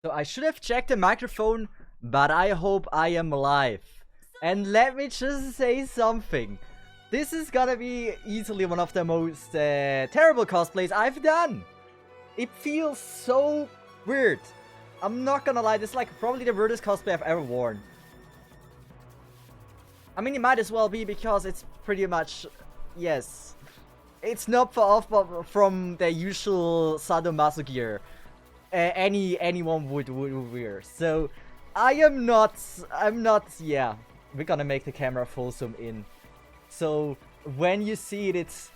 So I should have checked the microphone, but I hope I am live. And let me just say something. This is gonna be easily one of the most terrible cosplays I've done. It feels so weird. I'm not gonna lie, this is like probably the weirdest cosplay I've ever worn. I mean, it might as well be because it's pretty much, yes. It's not far off from the usual sadomaso gear. Anyone would wear. So I'm not, yeah. We're gonna make the camera full zoom in. So when you see it,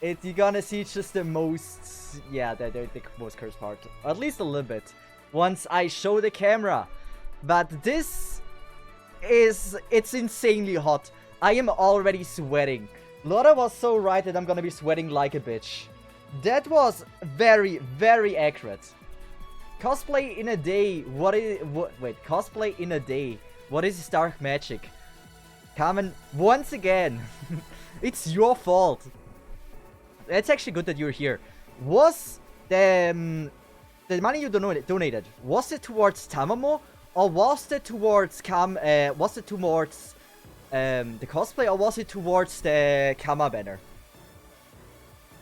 you're gonna see just the most, yeah, the most cursed part. Or at least a little bit. Once I show the camera. But this is, it's insanely hot. I am already sweating. Laura was so right that I'm gonna be sweating like a bitch. That was very, very accurate. Cosplay in a day, cosplay in a day, what is dark magic? Carmen, once again, it's your fault. It's actually good that you're here. Was the money you donated, was it towards Tamamo, or was it towards the cosplay, or was it towards the Kama banner?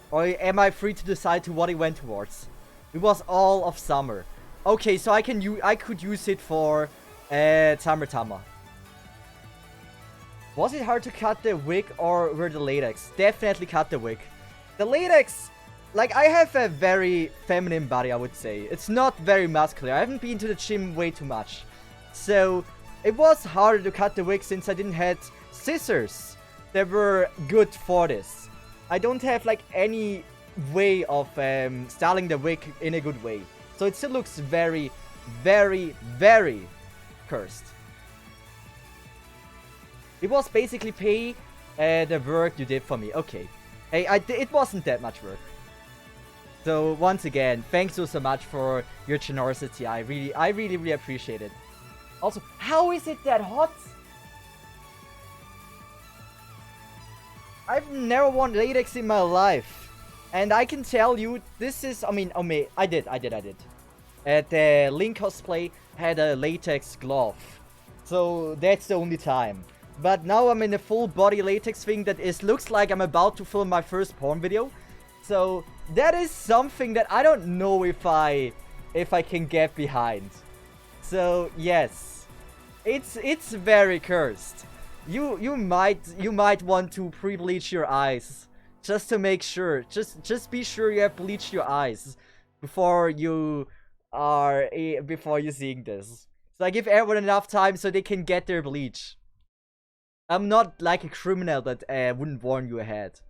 Or am I free to decide to what it went towards? It was all of summer. Okay, so I could use it for Tama. Was it hard to cut the wig or were the latex? Definitely cut the wig. The latex, like, I have a very feminine body, I would say. It's not very muscular. I haven't been to the gym way too much. So it was harder to cut the wig since I didn't have scissors that were good for this. I don't have like any way of styling the wig in a good way. So it still looks very, very, very cursed. It was basically pay the work you did for me. Okay. Hey, it wasn't that much work. So once again, thanks so much for your generosity. I really appreciate it. Also, how is it that hot? I've never worn latex in my life. And I can tell you, this is, I did. The Link cosplay had a latex glove. So that's the only time. But now I'm in a full body latex thing that looks like I'm about to film my first porn video. So that is something that I don't know if I can get behind. So yes, it's very cursed. You might want to pre-bleach your eyes. Just to make sure, just be sure you have bleached your eyes before you're seeing this. So I give everyone enough time so they can get their bleach. I'm not like a criminal that wouldn't warn you ahead.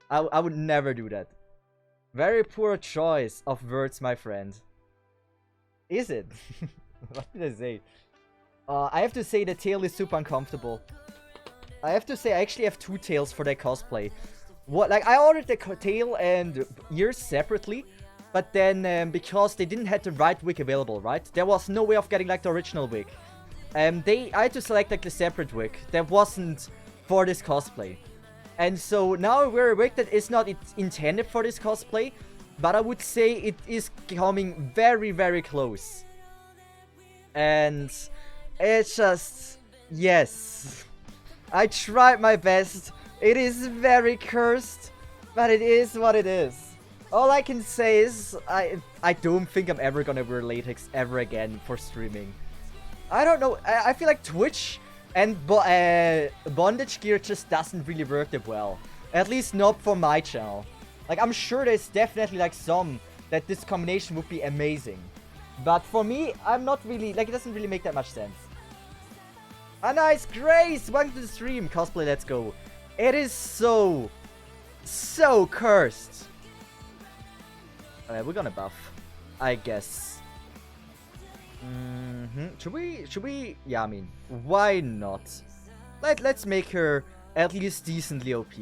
I would never do that. Very poor choice of words, my friend. Is it? What did I say? I have to say the tail is super uncomfortable. I have to say I actually have two tails for that cosplay. I ordered the tail and ears separately, but then because they didn't have the right wig available, right? There was no way of getting like the original wig. I had to select like the separate wig that wasn't for this cosplay. And so now I wear a wig that is not intended for this cosplay, but I would say it is coming very, very close. And it's just, yes. I tried my best. It is very cursed, but it is what it is. All I can say is, I don't think I'm ever gonna wear latex ever again for streaming. I don't know, I feel like Twitch and bondage gear just doesn't really work that well. At least not for my channel. Like, I'm sure there's definitely like some that this combination would be amazing. But for me, I'm not really, like, it doesn't really make that much sense. A nice Grace! Welcome to the stream, cosplay, let's go. It is so cursed. We're gonna buff, I guess. Should we? Yeah, I mean, why not? Let's make her at least decently OP.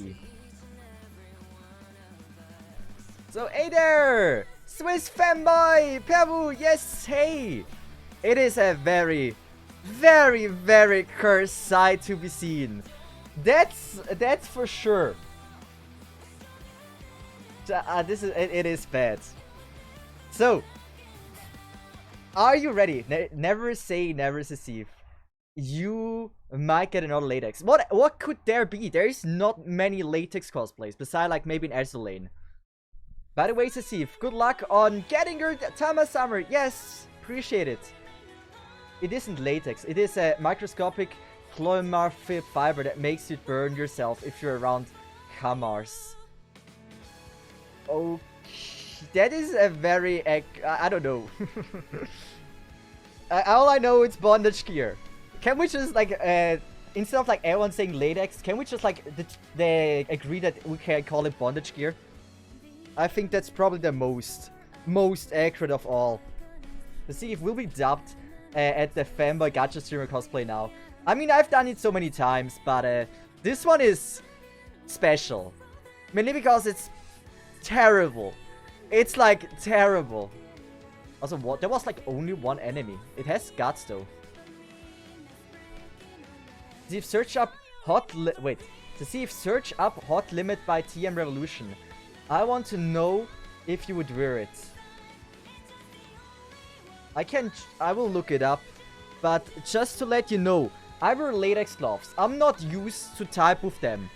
So, hey there! Swiss fanboy! Peru, yes, hey! It is a very, very, very cursed sight to be seen. That's for sure. It is bad. So, Are you ready? Never say never, Cesith. You might get another latex. What could there be? There is not many latex cosplays, besides like maybe an Ezreal. By the way, Cesith, good luck on getting your Tama Summer. Yes, appreciate it. It isn't latex. It is a microscopic polymorphic fiber that makes you burn yourself if you're around Kamars. Okay, that is a very... I don't know. All I know is bondage gear. Can we just like, instead of like everyone saying latex, can we just like, they agree that we can call it bondage gear? I think that's probably the most accurate of all. To see if we'll be dubbed at the fanboy gacha streamer cosplay now. I mean, I've done it so many times, but this one is special. Mainly because it's terrible. It's like terrible. Also, what? There was like only one enemy. It has guts though. See if search up to see if search up hot limit by TM Revolution. I want to know if you would wear it. I will look it up, but just to let you know, I wear latex gloves. I'm not used to type with them.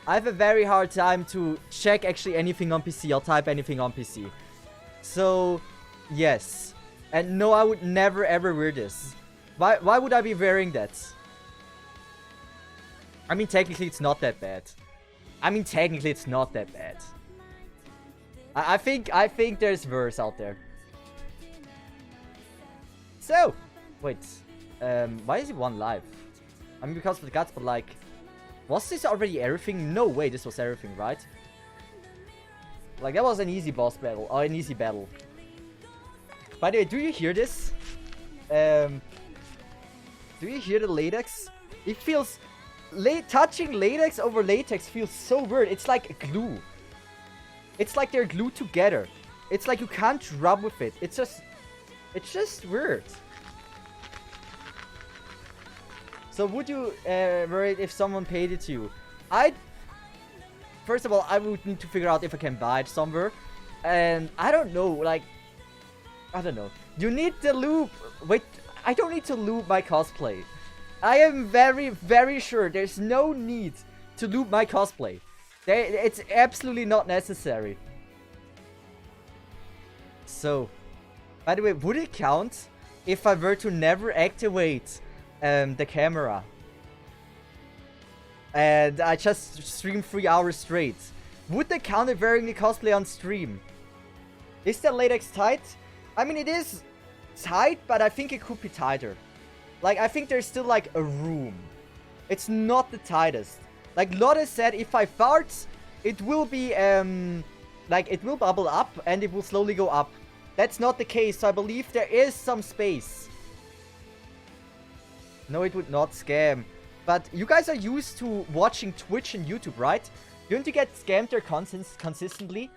I have a very hard time to check actually anything on PC or type anything on PC. So, yes. And no, I would never ever wear this. Why would I be wearing that? I mean, technically it's not that bad. I think there's worse out there. So, wait. Why is he one life? I mean, because of the guts, but like... Was this already everything? No way, this was everything, right? Like, that was an easy boss battle, or an easy battle. By the way, do you hear this? Do you hear the latex? It feels... touching latex over latex feels so weird. It's like glue. It's like they're glued together. It's like you can't rub with it. It's just weird. So would you wear it if someone paid it to you? First of all, I would need to figure out if I can buy it somewhere. And I don't know, like... I don't know. You need the lube. Wait, I don't need to lube my cosplay. I am very, very sure there's no need to lube my cosplay. It's absolutely not necessary. So, by the way, would it count if I were to never activate the camera? And I just stream 3 hours straight. Would that count if wearing the cosplay on stream? Is the latex tight? I mean, it is tight, but I think it could be tighter. Like, I think there's still, like, a room. It's not the tightest. Like Lotte said, if I fart, it will be, like, it will bubble up and it will slowly go up. That's not the case, so I believe there is some space. No, it would not scam. But you guys are used to watching Twitch and YouTube, right? Don't you get scammed there consistently?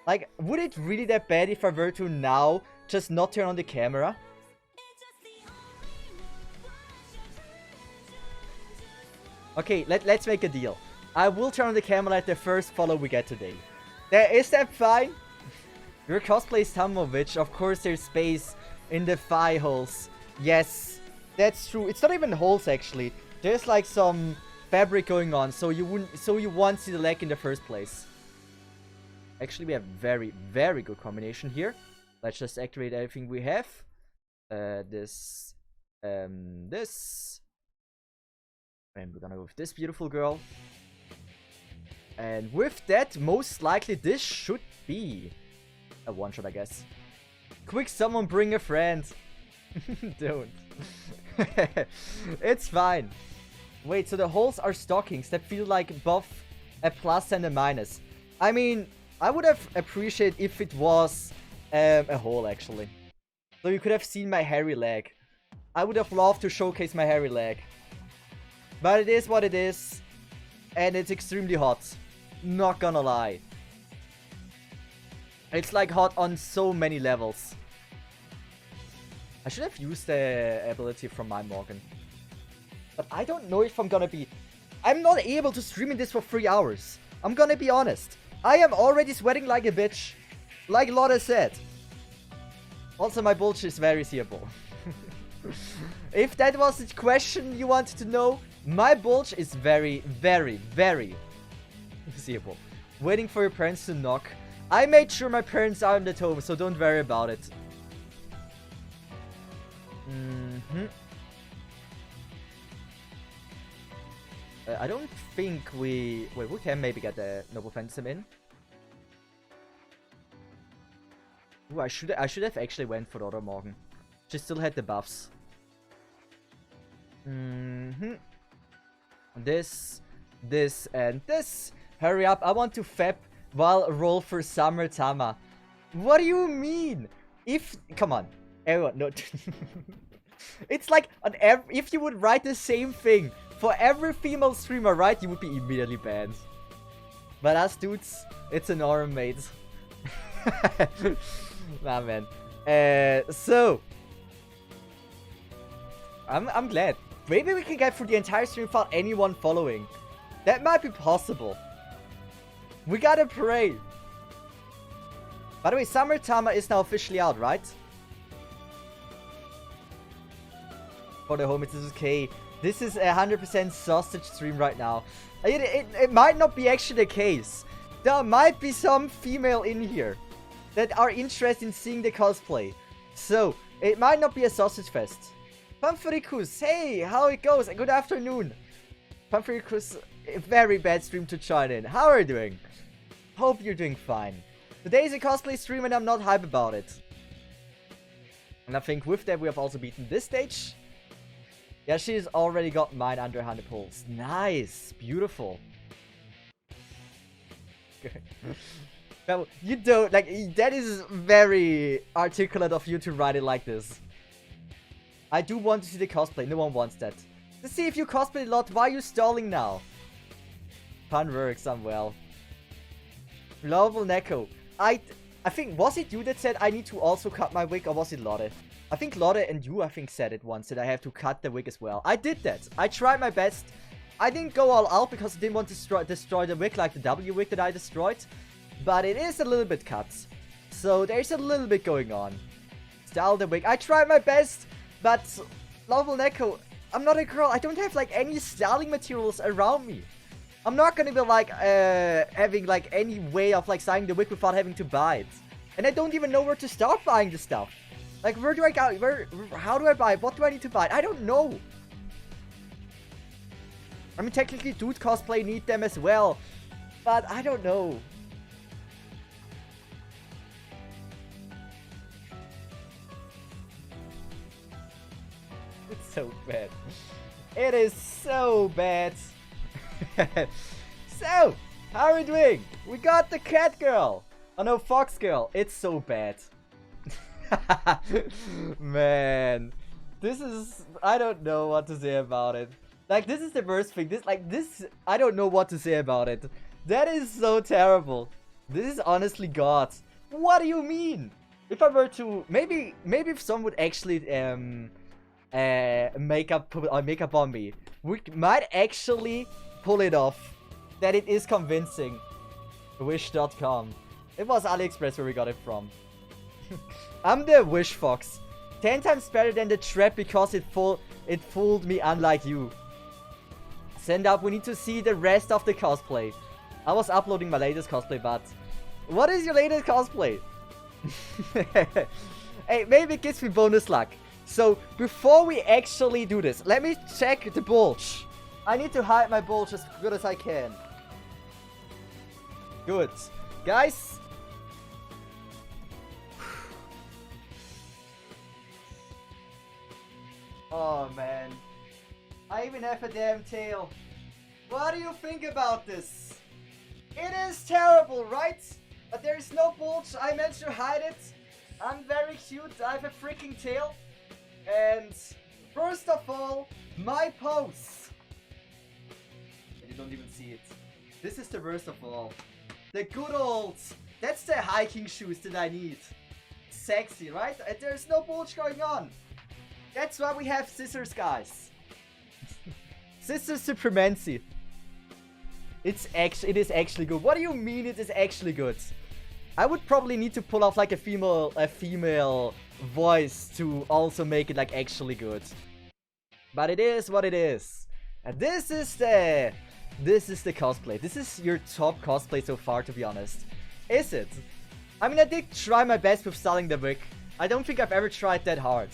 Like, would it really that bad if I were to now just not turn on the camera? Okay, let's make a deal. I will turn on the camera at the first follow we get today. Is that fine? Your cosplay is Tamamo, of course there's space in the thigh holes. Yes, that's true. It's not even holes actually. There's like some fabric going on, so you won't see the leg in the first place. Actually, we have very, very good combination here. Let's just activate everything we have. This. And we're gonna go with this beautiful girl. And with that, most likely this should be a one-shot, I guess. Quick, someone bring a friend. Don't. It's fine. Wait, so the holes are stockings that feel like both a plus and a minus. I mean, I would have appreciated if it was a hole, actually. So you could have seen my hairy leg. I would have loved to showcase my hairy leg. But it is what it is. And it's extremely hot. Not gonna lie. It's like hot on so many levels. I should have used the ability from my Morgan. But I don't know if I'm gonna be... I'm not able to stream in this for 3 hours. I'm gonna be honest. I am already sweating like a bitch. Like Lotte said. Also, my bulge is very seeable. If that was the question you wanted to know, my bulge is very, very, very seeable. Waiting for your parents to knock. I made sure my parents aren't at home, so don't worry about it. I don't think we... Wait, we can maybe get the Noble Phantasm in. Ooh, I should have actually went for the Otto Morgan. She still had the buffs. This, and this. Hurry up, I want to fap while roll for Summer Tama. What do you mean? Come on. Everyone, no. It's like, if you would write the same thing for every female streamer, right, you would be immediately banned. But us dudes, it's a norm, mate. Nah, man. So I'm glad. Maybe we can get through the entire stream without anyone following. That might be possible. We gotta pray. By the way, Summer Tama is now officially out, right? For the home, it's okay. This is 100% sausage stream right now. It might not be actually the case. There might be some female in here that are interested in seeing the cosplay. So, it might not be a sausage fest. Pamphoricus, hey, how it goes? Good afternoon. Pamphoricus, a very bad stream to join in. How are you doing? Hope you're doing fine. Today is a cosplay stream and I'm not hype about it. And I think with that we have also beaten this stage. Yeah, she's already got mine under 100 pulls. Nice, beautiful. Well, you don't, like, that is very articulate of you to write it like this. I do want to see the cosplay, no one wants that. Let's see if you cosplay a lot, why are you stalling now? Pun works, I'm well. Lovable Neko. I think, was it you that said I need to also cut my wig, or was it Lotte? I think Lotte and you, I think, said it once, that I have to cut the wig as well. I did that. I tried my best. I didn't go all out because I didn't want to destroy the wig like the W wig that I destroyed. But it is a little bit cut. So there's a little bit going on. Style the wig. I tried my best, but Lovable Neko, I'm not a girl. I don't have like any styling materials around me. I'm not gonna be like having like any way of like styling the wig without having to buy it. And I don't even know where to start buying the stuff. Like, where do I go? How do I buy it? What do I need to buy? I don't know. I mean, technically, dude cosplay need them as well. But I don't know. It's so bad. It is so bad. So, how are we doing? We got the cat girl. Oh no, fox girl. It's so bad. Man, this is, I don't know what to say about it. Like, this is the worst thing. This, I don't know what to say about it. That is so terrible. This is honestly God. What do you mean? If I were to, maybe if someone would actually makeup on me, we might actually pull it off. That it is convincing. Wish.com. It was AliExpress where we got it from. I'm the Wish Fox. 10 times better than the trap because it fooled me, unlike you. Send up, we need to see the rest of the cosplay. I was uploading my latest cosplay, but... What is your latest cosplay? Hey, maybe it gives me bonus luck. So, before we actually do this, let me check the bulge. I need to hide my bulge as good as I can. Good. Guys... Oh man, I even have a damn tail. What do you think about this? It is terrible, right? But there is no bulge, I managed to hide it. I'm very cute, I have a freaking tail. And first of all, my pose. You don't even see it. This is the worst of all. The good old, that's the hiking shoes that I need. Sexy, right? And there's no bulge going on. That's why we have scissors, guys. Scissors supremacy. It is actually good. What do you mean it is actually good? I would probably need to pull off like a female voice to also make it like actually good. But it is what it is. And this is the cosplay. This is your top cosplay so far, to be honest. Is it? I mean, I did try my best with styling the wig. I don't think I've ever tried that hard.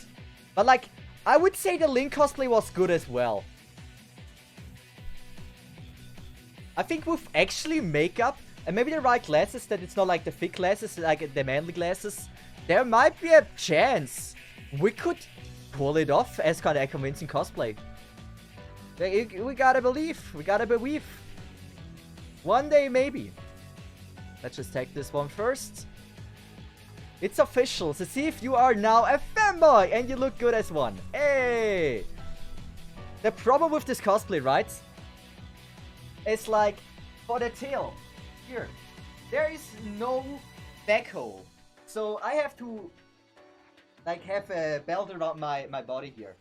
But like, I would say the Link cosplay was good as well. I think with actually makeup, and maybe the right glasses, that it's not like the thick glasses, like the manly glasses, there might be a chance we could pull it off as kind of a convincing cosplay. We gotta believe. We gotta believe. One day, maybe. Let's just take this one first. It's official. Cesith, you are now a fanboy, and you look good as one. Hey! The problem with this cosplay, right? It's like, for the tail, here, there is no back hole. So I have to, like, have a belt around my body here.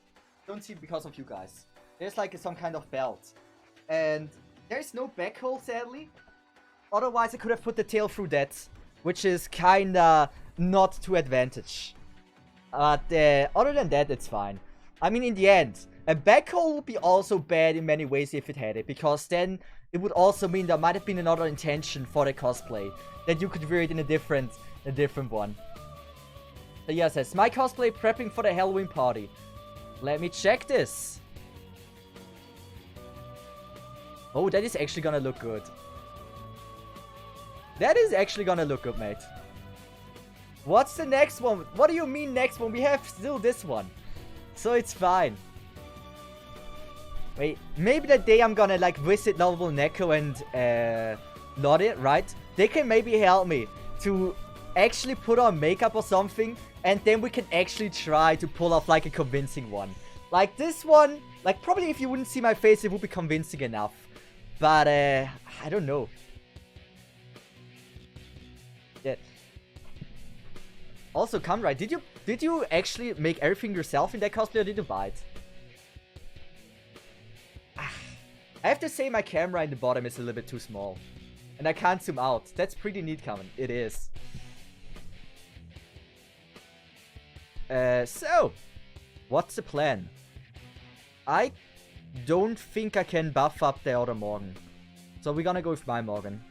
Don't see because of you guys. There's like some kind of belt. And there's no back hole, sadly. Otherwise, I could have put the tail through that, which is kinda not to advantage. But other than that, it's fine. I mean, in the end, a back hole would be also bad in many ways if it had it, because then it would also mean there might have been another intention for the cosplay, that you could wear it in a different one. So yeah, says my cosplay prepping for the Halloween party. Let me check this. Oh, that is actually gonna look good. That is actually gonna look good, mate. What's the next one? What do you mean next one? We have still this one. So it's fine. Wait, maybe the day I'm gonna like visit Lovable Neko and Lottie, right? They can maybe help me to actually put on makeup or something, and then we can actually try to pull off like a convincing one. Like this one, like probably if you wouldn't see my face, it would be convincing enough. But I don't know. Yeah. Also, Kamrai, did you actually make everything yourself in that cosplay, or did you buy it? I have to say my camera in the bottom is a little bit too small. And I can't zoom out. That's pretty neat, Kamen. It is. So, what's the plan? I don't think I can buff up the other Morgan. So we're gonna go with my Morgan.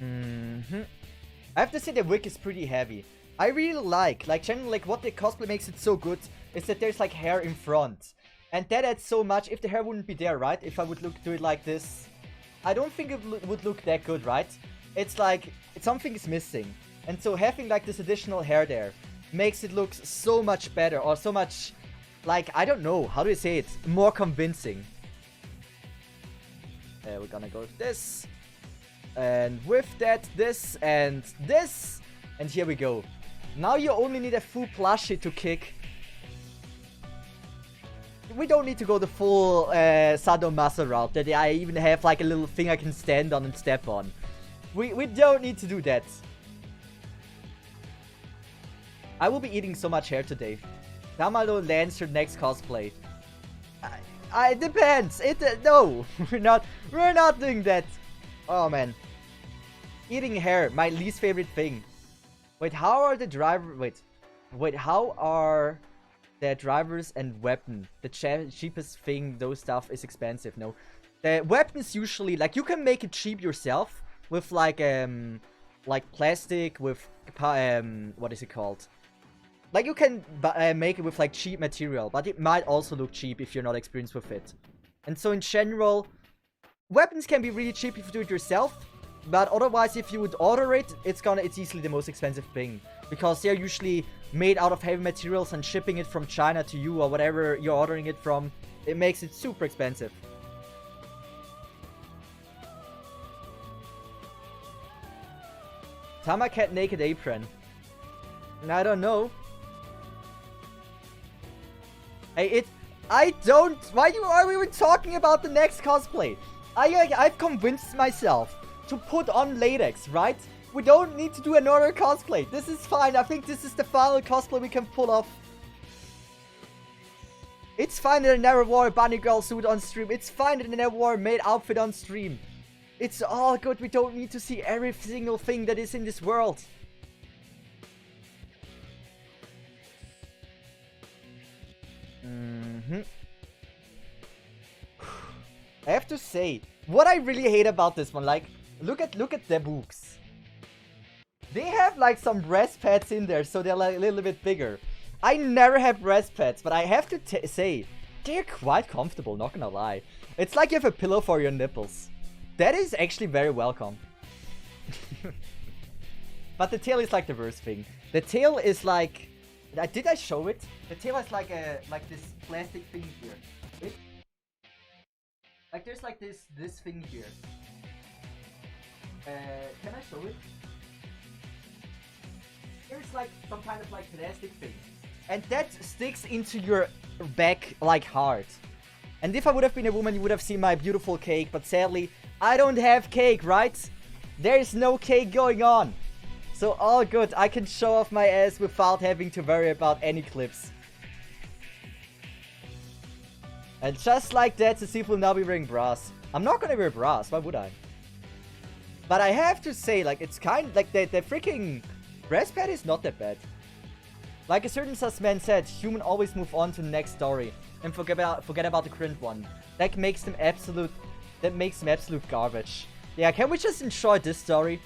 I have to say the wig is pretty heavy. I really like generally, like what the cosplay makes it so good is that there's like hair in front. And that adds so much. If the hair wouldn't be there, right? If I would do it like this, I don't think it would look that good, right? It's like, something is missing. And so having like this additional hair there makes it look so much better, or so much, like, I don't know, how do you say it? More convincing. We're gonna go with this. And with that, this, and this. And here we go. Now you only need a full plushie to kick. We don't need to go the full Sadomasa route, that I even have like a little thing I can stand on and step on. We don't need to do that. I will be eating so much hair today. Tamamo lands her next cosplay. It depends. No, we're not doing that. Oh man, eating hair, my least favorite thing. Wait, how are the driver? Wait, how are the drivers and weapon? The cheapest thing, those stuff is expensive. No, the weapons usually, like, you can make it cheap yourself with like plastic with what is it called? Like, you can make it with like cheap material, but it might also look cheap if you're not experienced with it. And so in general, weapons can be really cheap if you do it yourself, but otherwise if you would order it, it's easily the most expensive thing, because they're usually made out of heavy materials, and shipping it from China to you or whatever you're ordering it from, it makes it super expensive. Tamacat Naked Apron. I don't know. Hey, why are we even talking about the next cosplay? I've convinced myself to put on latex, right? We don't need to do another cosplay. This is fine. I think this is the final cosplay we can pull off. It's fine that I never wore a bunny girl suit on stream. It's fine that I never wore a maid outfit on stream. It's all good. We don't need to see every single thing that is in this world. I have to say, what I really hate about this one, like, look at the books. They have like some breast pads in there, so they're like a little bit bigger. I never have breast pads, but I have to say, they're quite comfortable, not gonna lie. It's like you have a pillow for your nipples. That is actually very welcome. But the tail is like the worst thing. The tail is like... Did I show it? The tail is like this plastic thing here. Like there's like this thing here. Can I show it? There's like some kind of like plastic thing. And that sticks into your back like hard. And if I would have been a woman, you would have seen my beautiful cake. But sadly, I don't have cake, right? There is no cake going on. So all good, I can show off my ass without having to worry about any clips. And just like that, Cesith will now be wearing bras. I'm not gonna wear bras, why would I? But I have to say, like, it's kind of like the freaking breast pad is not that bad. Like a certain man said, human always move on to the next story and forget about the current one. That makes them absolute garbage. Yeah, can we just enjoy this story?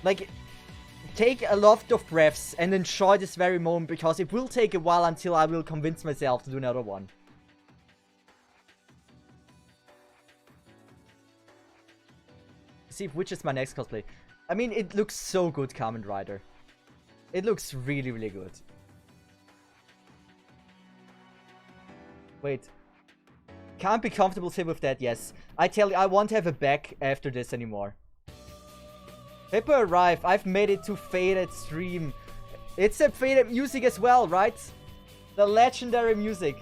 Like, take a lot of breaths and enjoy this very moment, because it will take a while until I will convince myself to do another one. See which is my next cosplay. I mean, it looks so good, Kamen Rider. It looks really, really good. Wait. Can't be comfortable sitting with that, yes. I tell you, I won't have a back after this anymore. Paper arrive. I've made it to Faded stream. It's a Faded music as well, right? The legendary music.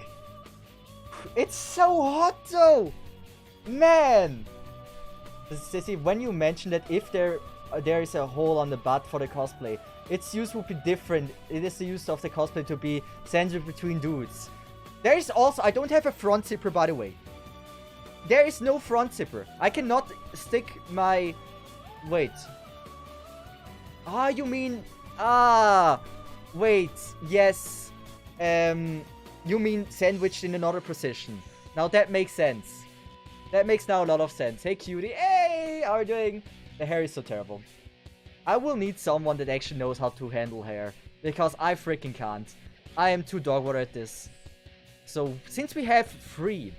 It's so hot though! Man! Sissy, when you mentioned that if there is a hole on the butt for the cosplay, its use would be different. It is the use of the cosplay to be censored between dudes. There is also... I don't have a front zipper, by the way. There is no front zipper. I cannot stick my... Wait. Ah, you mean... Ah! Wait. Yes. You mean sandwiched in another position. Now that makes sense. That makes now a lot of sense. Hey, cutie. Hey! How are you doing? The hair is so terrible. I will need someone that actually knows how to handle hair. Because I freaking can't. I am too dog water at this. So, since we have three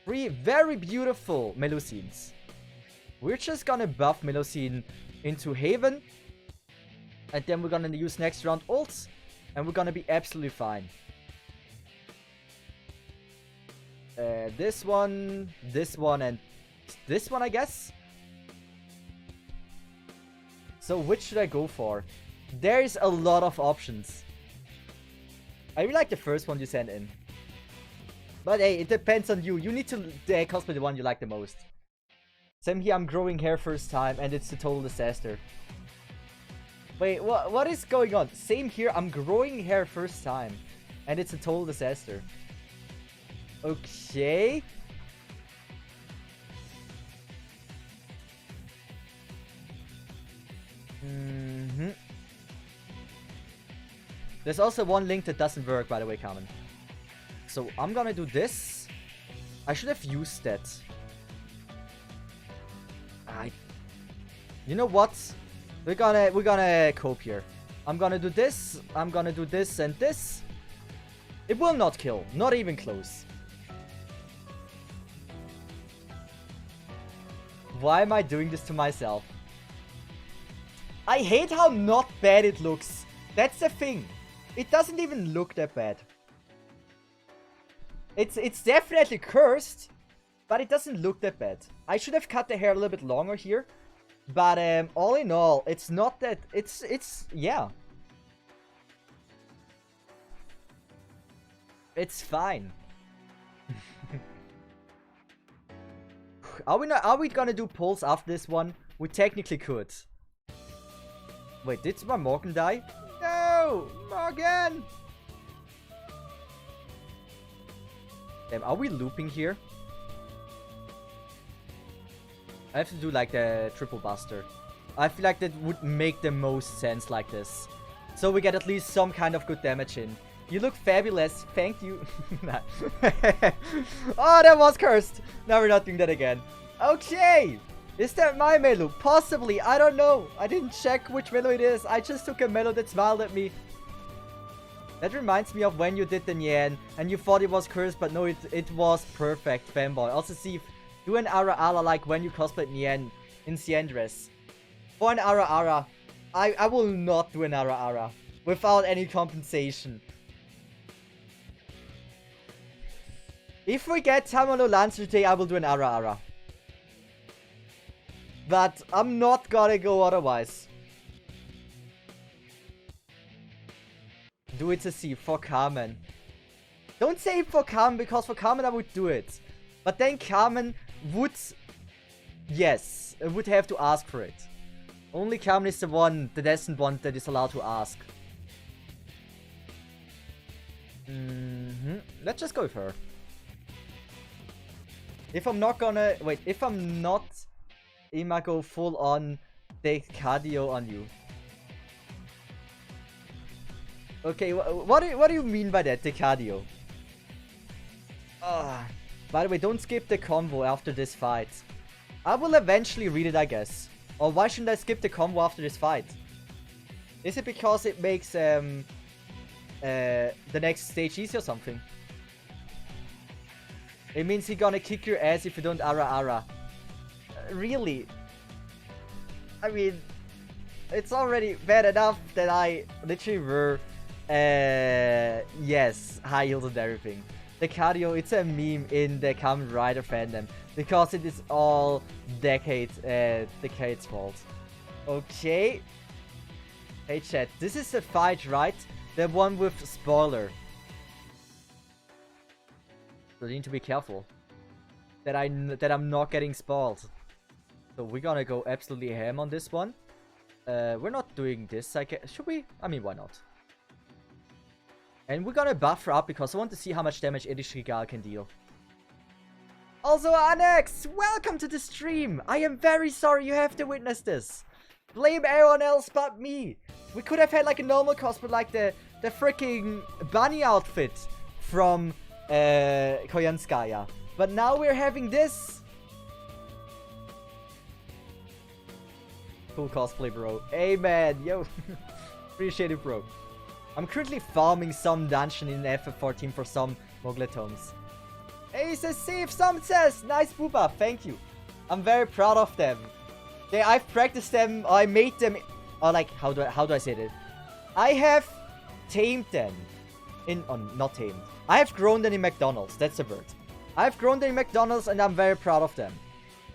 very beautiful Melusines, we're just gonna buff Melusine into Haven. And then we're gonna use next round ults. And we're gonna be absolutely fine. This one, and this one, I guess. So, which should I go for? There's a lot of options. I really like the first one you sent in. But hey, it depends on you. You need to cosplay the one you like the most. Same here, I'm growing hair first time, and it's a total disaster. Wait, what is going on? Same here, I'm growing hair first time, and it's a total disaster. Okay. There's also one link that doesn't work, by the way, Carmen. So I'm gonna do this. I should have used that. You know what? We're gonna cope here. I'm gonna do this. I'm gonna do this and this. It will not kill. Not even close. Why am I doing this to myself? I hate how not bad it looks. That's the thing. It doesn't even look that bad. It's definitely cursed, but it doesn't look that bad. I should have cut the hair a little bit longer here, but all in all, it's not that. It's yeah. It's fine. Are we gonna do polls after this one? We technically could. Wait, did my Morgan die? No! Morgan! Damn, are we looping here? I have to do like the triple buster. I feel like that would make the most sense like this. So we get at least some kind of good damage in. You look fabulous. Thank you. Oh, that was cursed. Now we're not doing that again. Okay. Is that my Melo? Possibly. I don't know. I didn't check which Melo it is. I just took a Melo that smiled at me. That reminds me of when you did the Nyan and you thought it was cursed, but no, it was perfect, fanboy. Also, see, do an Ara Ara like when you cosplayed Nyan in Cien dress. For an Ara Ara, I will not do an Ara Ara without any compensation. If we get Tamamo Lancer today, I will do an Ara Ara. But I'm not gonna go otherwise. Do it to see for Carmen. Don't say for Carmen, because for Carmen I would do it. But then Carmen would... Yes, would have to ask for it. Only Carmen is the destined one that is allowed to ask. Let's just go with her. If I'm not gonna... Wait, if I'm not... Ima go full on the cardio on you. Okay, what do you mean by that, the cardio? By the way, don't skip the convo after this fight. I will eventually read it, I guess. Or why shouldn't I skip the convo after this fight? Is it because it makes the next stage easy or something? It means he's gonna kick your ass if you don't Ara Ara. Really? I mean, it's already bad enough that I literally were, yes, high heels and everything. The cardio, it's a meme in the Kamen Rider fandom because it is all Decade's fault. Okay. Hey chat, this is the fight, right? The one with spoiler. So you need to be careful that I'm not getting spoiled. So we're gonna go absolutely ham on this one. We're not doing this, I guess. Should we? I mean, why not? And we're gonna buffer up because I want to see how much damage Edishigal can deal. Also, Annex, welcome to the stream. I am very sorry you have to witness this. Blame everyone else but me. We could have had like a normal cosplay, like the freaking bunny outfit from Koyanskaya. But now we're having this. Cool cosplay, bro. Amen. Yo. Appreciate it, bro. I'm currently farming some dungeon in FF14 for some Mogletomes. Hey, Cesith, some says, nice booba, thank you. I'm very proud of them. I've practiced them, I made them, like, how do I say that? I have tamed them not tamed. I have grown them in McDonald's, that's the word. I've grown them in McDonald's and I'm very proud of them.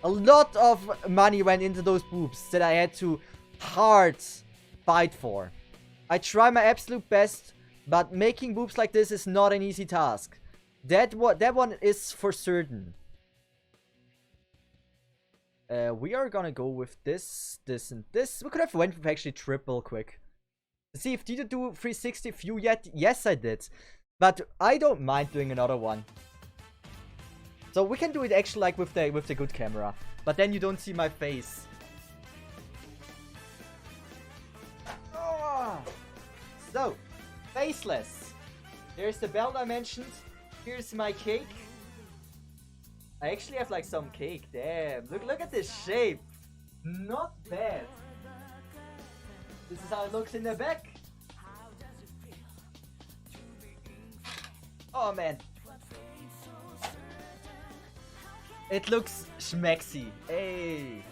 A lot of money went into those boobs that I had to hard fight for. I try my absolute best, but making boobs like this is not an easy task. That one is for certain. We are gonna go with this, this, and this. We could have went with actually triple quick. See, did you do 360 view yet? Yes, I did. But I don't mind doing another one. So we can do it actually like with the good camera. But then you don't see my face. Oh. So, faceless. There's the belt I mentioned. Here's my cake. I actually have like some cake. Damn. Look at this shape. Not bad. This is how it looks in the back. Oh man. It looks schmexy. Hey.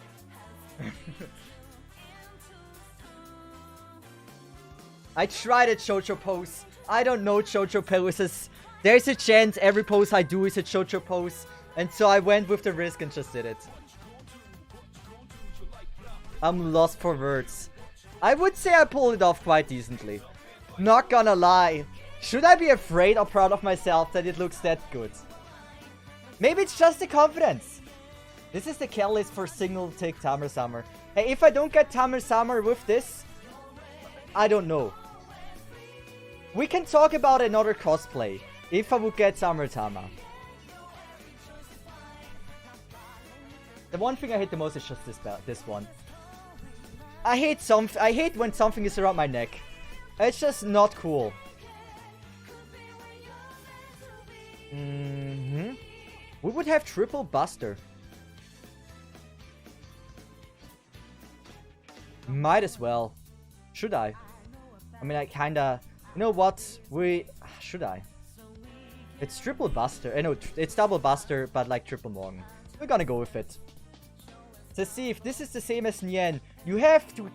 I tried a Chocho pose. I don't know Chocho poses. There's a chance every pose I do is a Chocho pose. And so I went with the risk and just did it. I'm lost for words. I would say I pulled it off quite decently. Not gonna lie. Should I be afraid or proud of myself that it looks that good? Maybe it's just the confidence. This is the catalyst for single tick Tamer Summer. Hey, if I don't get Tamer Summer with this, I don't know. We can talk about another cosplay if I would get Summer Tama. The one thing I hate the most is just this one. I hate when something is around my neck. It's just not cool. would have triple Buster. Might as well. Should I? I mean, I kinda... You know what? Should I? It's triple Buster. No, it's double Buster, but like triple Morgan. We're gonna go with it. Cesith, this is the same as Nien. You have to...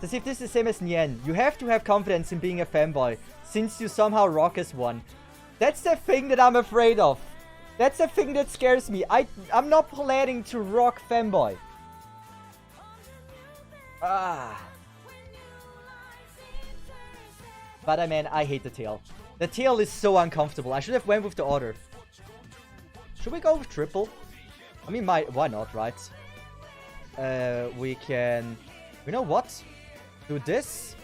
Cesith, this is the same as Nien. You have to have confidence in being a fanboy, since you somehow rock as one. That's the thing that I'm afraid of. That's the thing that scares me. I'm not planning to rock fanboy. But I mean, I hate the tail. The tail is so uncomfortable. I should have went with the order. Should we go with triple? I mean, why not, right? We can... You know what? Do this.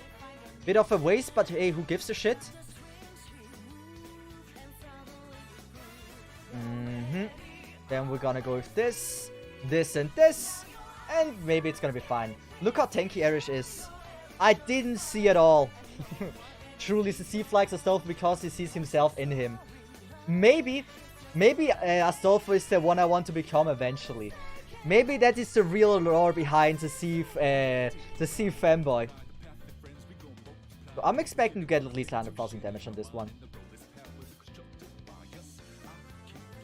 Bit of a waste, but hey, who gives a shit? Then we're gonna go with this, this, and this. And maybe it's gonna be fine. Look how tanky Erish is. I didn't see at all. Truly, Cesith likes Astolfo because he sees himself in him. Maybe Astolfo is the one I want to become eventually. Maybe that is the real lore behind Cesith fanboy. So I'm expecting to get at least 100,000 damage on this one.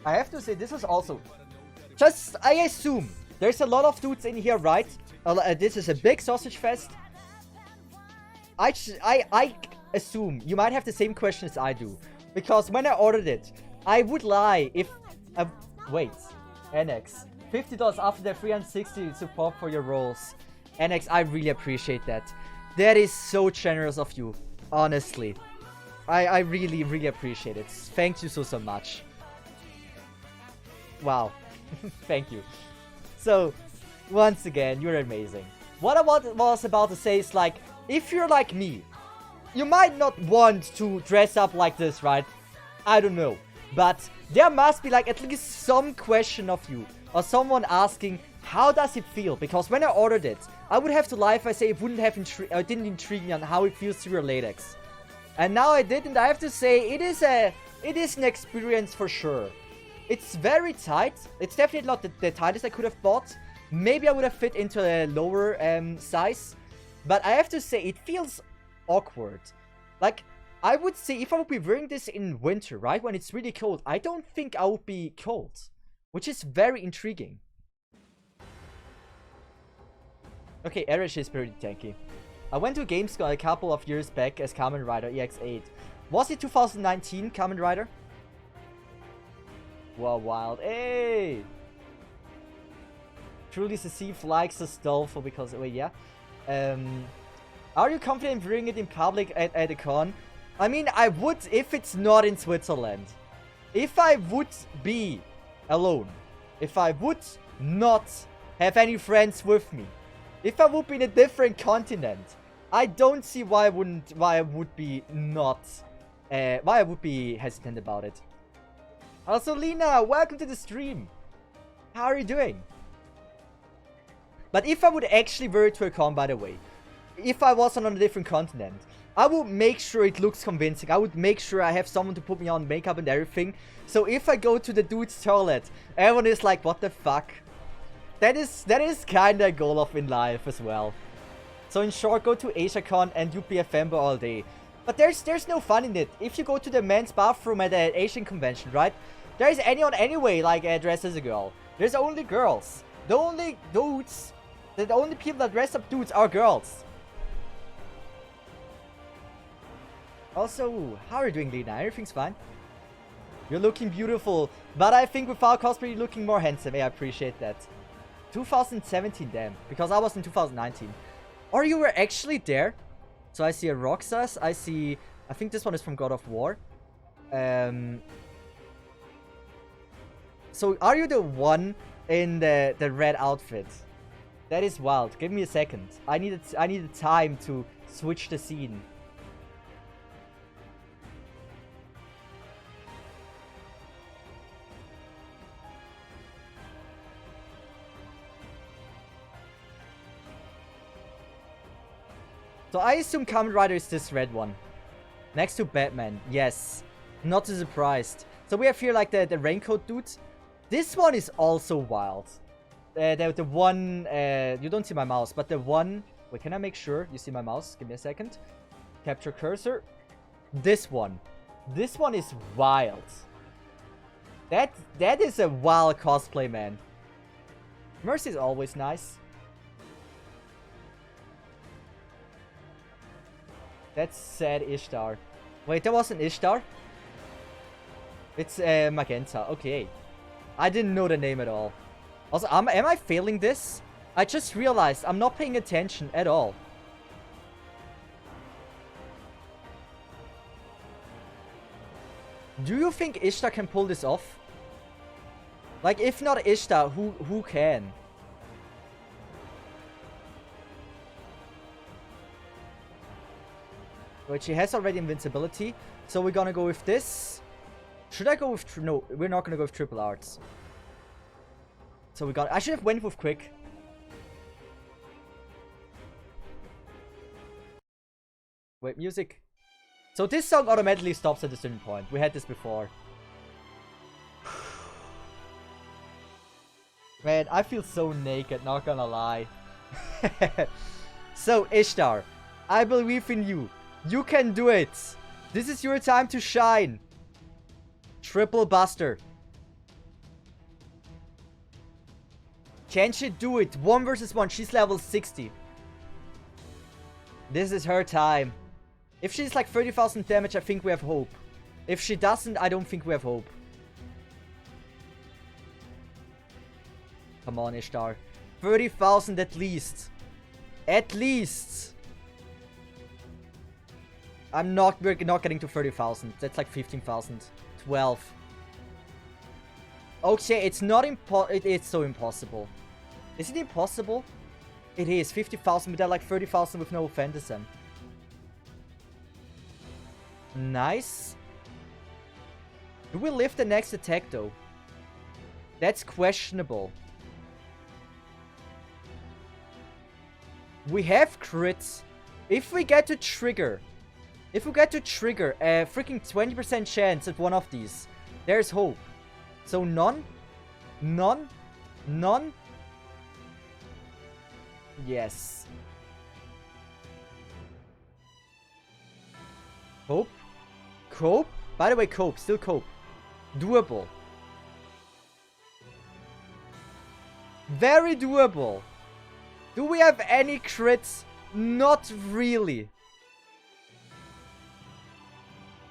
I have to say, this is also... I assume there's a lot of dudes in here, right? This is a big sausage fest. I assume you might have the same question as I do. Because when I ordered it, I would lie if... wait. NX. $50 after the 360 support for your rolls. NX, I really appreciate that. That is so generous of you. Honestly. I really, really appreciate it. Thank you so much. Wow. Thank you. So, once again, you're amazing. What I was about to say is, like, if you're like me, you might not want to dress up like this, right? I don't know. But there must be, like, at least some question of you. Or someone asking, how does it feel? Because when I ordered it, I would have to lie if I say it didn't intrigue me on how it feels to wear latex. And now I did, and I have to say, it is an experience for sure. It's very tight. It's definitely not the tightest I could have bought. Maybe I would have fit into a lower size. But I have to say, it feels awkward. Like, I would say if I would be wearing this in winter, right? When it's really cold, I don't think I would be cold. Which is very intriguing. Okay, Erish is pretty tanky. I went to Gamescom a couple of years back as Kamen Rider EX8. Was it 2019 Kamen Rider? Wow, wild. Hey! Truly, Cesith likes Astolfo because... Wait, yeah. Are you confident in wearing it in public at a con? I mean, I would if it's not in Switzerland. If I would be alone. If I would not have any friends with me. If I would be in a different continent. I don't see why I would be hesitant about it. Also, Lena, welcome to the stream. How are you doing? But if I would actually wear it to a con, by the way, if I was on a different continent, I would make sure it looks convincing. I would make sure I have someone to put me on makeup and everything. So if I go to the dude's toilet, everyone is like, what the fuck? That is kinda a goal of in life as well. So in short, go to AsiaCon and you'd be a fanboy all day. But there's no fun in it. If you go to the men's bathroom at an Asian convention, right? There is anyone anyway like dressed as a girl. There's only girls. The only dudes, the only people that dress up dudes are girls. Also, how are you doing, Lena? Everything's fine? You're looking beautiful, but I think without cosplay you're looking more handsome. Hey, I appreciate that. 2017, damn. Because I was in 2019. Or you were actually there? So I see a Roxas. I think this one is from God of War. So are you the one in the red outfit? That is wild. Give me a second. I needed time to switch the scene. So I assume Kamen Rider is this red one. Next to Batman. Yes. Not too surprised. So we have here like the raincoat dude. This one is also wild. The one, you don't see my mouse, but the one, wait, can I make sure you see my mouse? Give me a second. Capture cursor. This one is wild. That is a wild cosplay, man. Mercy is always nice. That's sad Ishtar. Wait, that wasn't Ishtar? It's Magenta. Okay. I didn't know the name at all. Also, am I failing this? I just realized I'm not paying attention at all. Do you think Ishtar can pull this off? Like, if not Ishtar, who can? Wait, she has already invincibility. So we're gonna go with this. Should I go with... No, we're not gonna go with triple arts. So we got... I should have went with quick. Wait, music. So this song automatically stops at a certain point. We had this before. Man, I feel so naked, not gonna lie. So, Ishtar, I believe in you. You can do it. This is your time to shine. Triple Buster. Can she do it? 1 versus 1. She's level 60. This is her time. If she's like 30,000 damage, I think we have hope. If she doesn't, I don't think we have hope. Come on, Ishtar. 30,000 at least. At least. We're not getting to 30,000. That's like 15,000. 12. Okay, it's not it's so impossible. Is it impossible? It is. 50,000, but they're like 30,000 with no Phantasm. Nice. Do we live the next attack though? That's questionable. We have crits. If we get to trigger a freaking 20% chance at one of these, there's hope. So none. None. None. Yes. Cope. Cope? By the way, cope. Still cope. Doable. Very doable. Do we have any crits? Not really.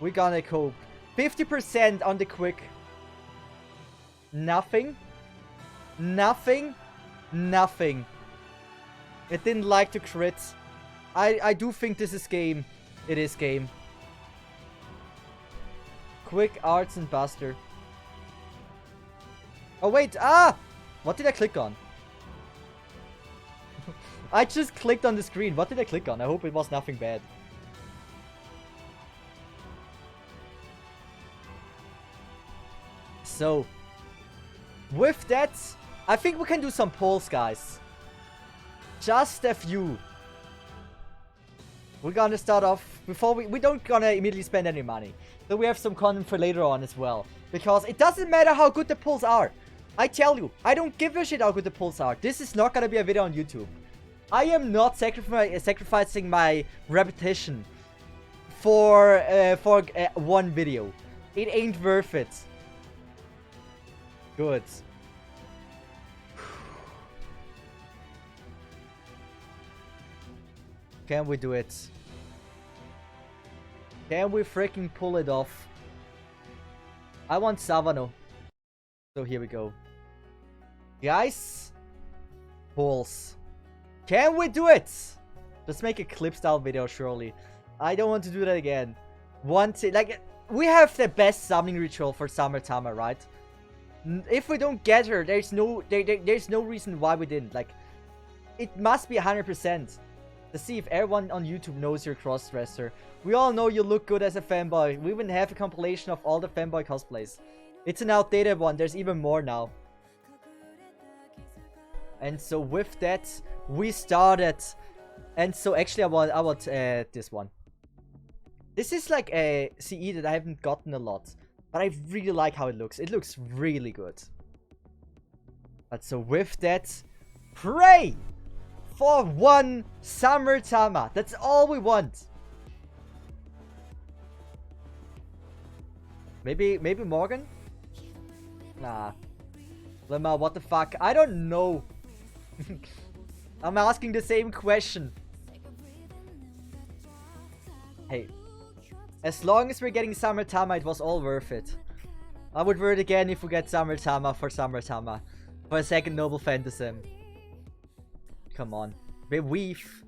We're gonna cope. 50% on the quick. Nothing. Nothing. Nothing. It didn't like to crit. I do think this is game. It is game. Quick, arts, and buster. Oh wait, what did I click on? I just clicked on the screen. What did I click on? I hope it was nothing bad. So, with that, I think we can do some polls, guys. Just a few. We're gonna start off before we don't gonna immediately spend any money. So we have some content for later on as well. Because it doesn't matter how good the polls are. I tell you, I don't give a shit how good the polls are. This is not gonna be a video on YouTube. I am not sacrificing my repetition for one video. It ain't worth it. Good. Can we do it? Can we freaking pull it off? I want Savano. So here we go. Guys. Polls. Can we do it? Let's make a clip style video, surely. I don't want to do that again. We have the best summoning ritual for Summer Tama, right? If we don't get her, there's no reason why we didn't. Like, it must be 100%. To see if everyone on YouTube knows you're a cross-dresser. We all know you look good as a fanboy. We even have a compilation of all the fanboy cosplays. It's an outdated one. There's even more now. And so with that, we started. And so actually I want this one. This is like a CE that I haven't gotten a lot. But I really like how it looks. It looks really good. But so with that, pray for one Summer Tama. That's all we want. Maybe Morgan? Nah. Lemma, what the fuck? I don't know. I'm asking the same question. Hey. As long as we're getting Summer Tama, it was all worth it. I would wear it again if we get Summer Tama for Summer Tama. For a second Noble Phantasm. Come on. We weave.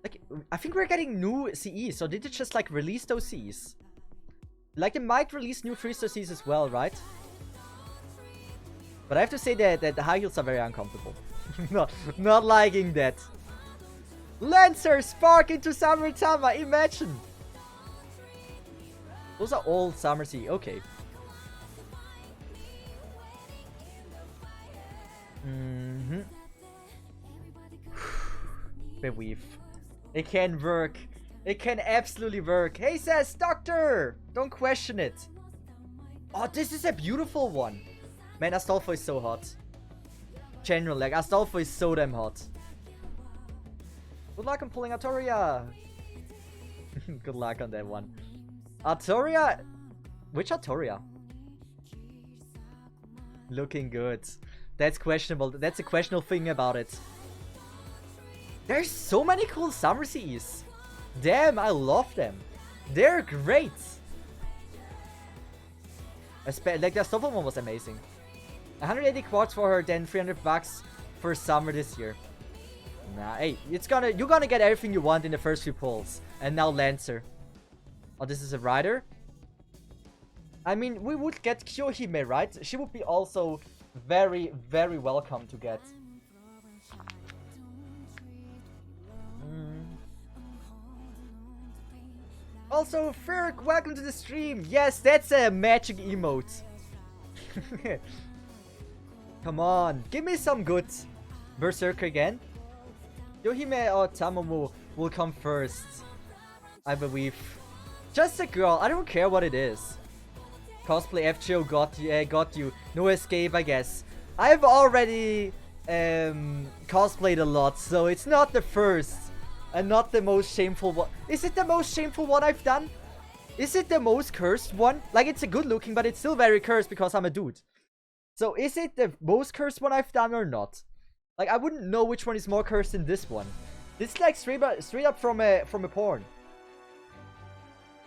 Like, I think we're getting new CEs, so did it just like release those CEs? Like, they might release new 3-star CEs as well, right? But I have to say that the high heels are very uncomfortable. not liking that. Lancer Spark into Summer Tama, imagine! Those are all Summer CE, okay. Beweave. It can work. It can absolutely work. Hey, says Doctor! Don't question it. Oh, this is a beautiful one. Man, Astolfo is so hot. Generally, like, Astolfo is so damn hot. Good luck on pulling Artoria. Good luck on that one. Artoria? Which Artoria? Looking good. That's questionable. That's a questionable thing about it. There's so many cool Summer CEs. Damn, I love them. They're great. Like, the Astolfo one was amazing. 180 quartz for her, then 300 bucks for summer this year. Nah, hey, you're gonna get everything you want in the first few pulls. And now Lancer. Oh, this is a rider? I mean, we would get Kyohime, right? She would be also very, very welcome to get. Also, Ferg, welcome to the stream. Yes, that's a magic emote. Come on, give me some good. Berserker again. Yohime or Tamamo will come first. I believe. Just a girl, I don't care what it is. Cosplay FGO got you. No escape, I guess. I've already cosplayed a lot, so it's not the first. And not the most shameful one. Is it the most shameful one I've done? Is it the most cursed one? Like, it's a good looking, but it's still very cursed because I'm a dude. So is it the most cursed one I've done or not? Like, I wouldn't know which one is more cursed than this one. This is like straight up from a porn.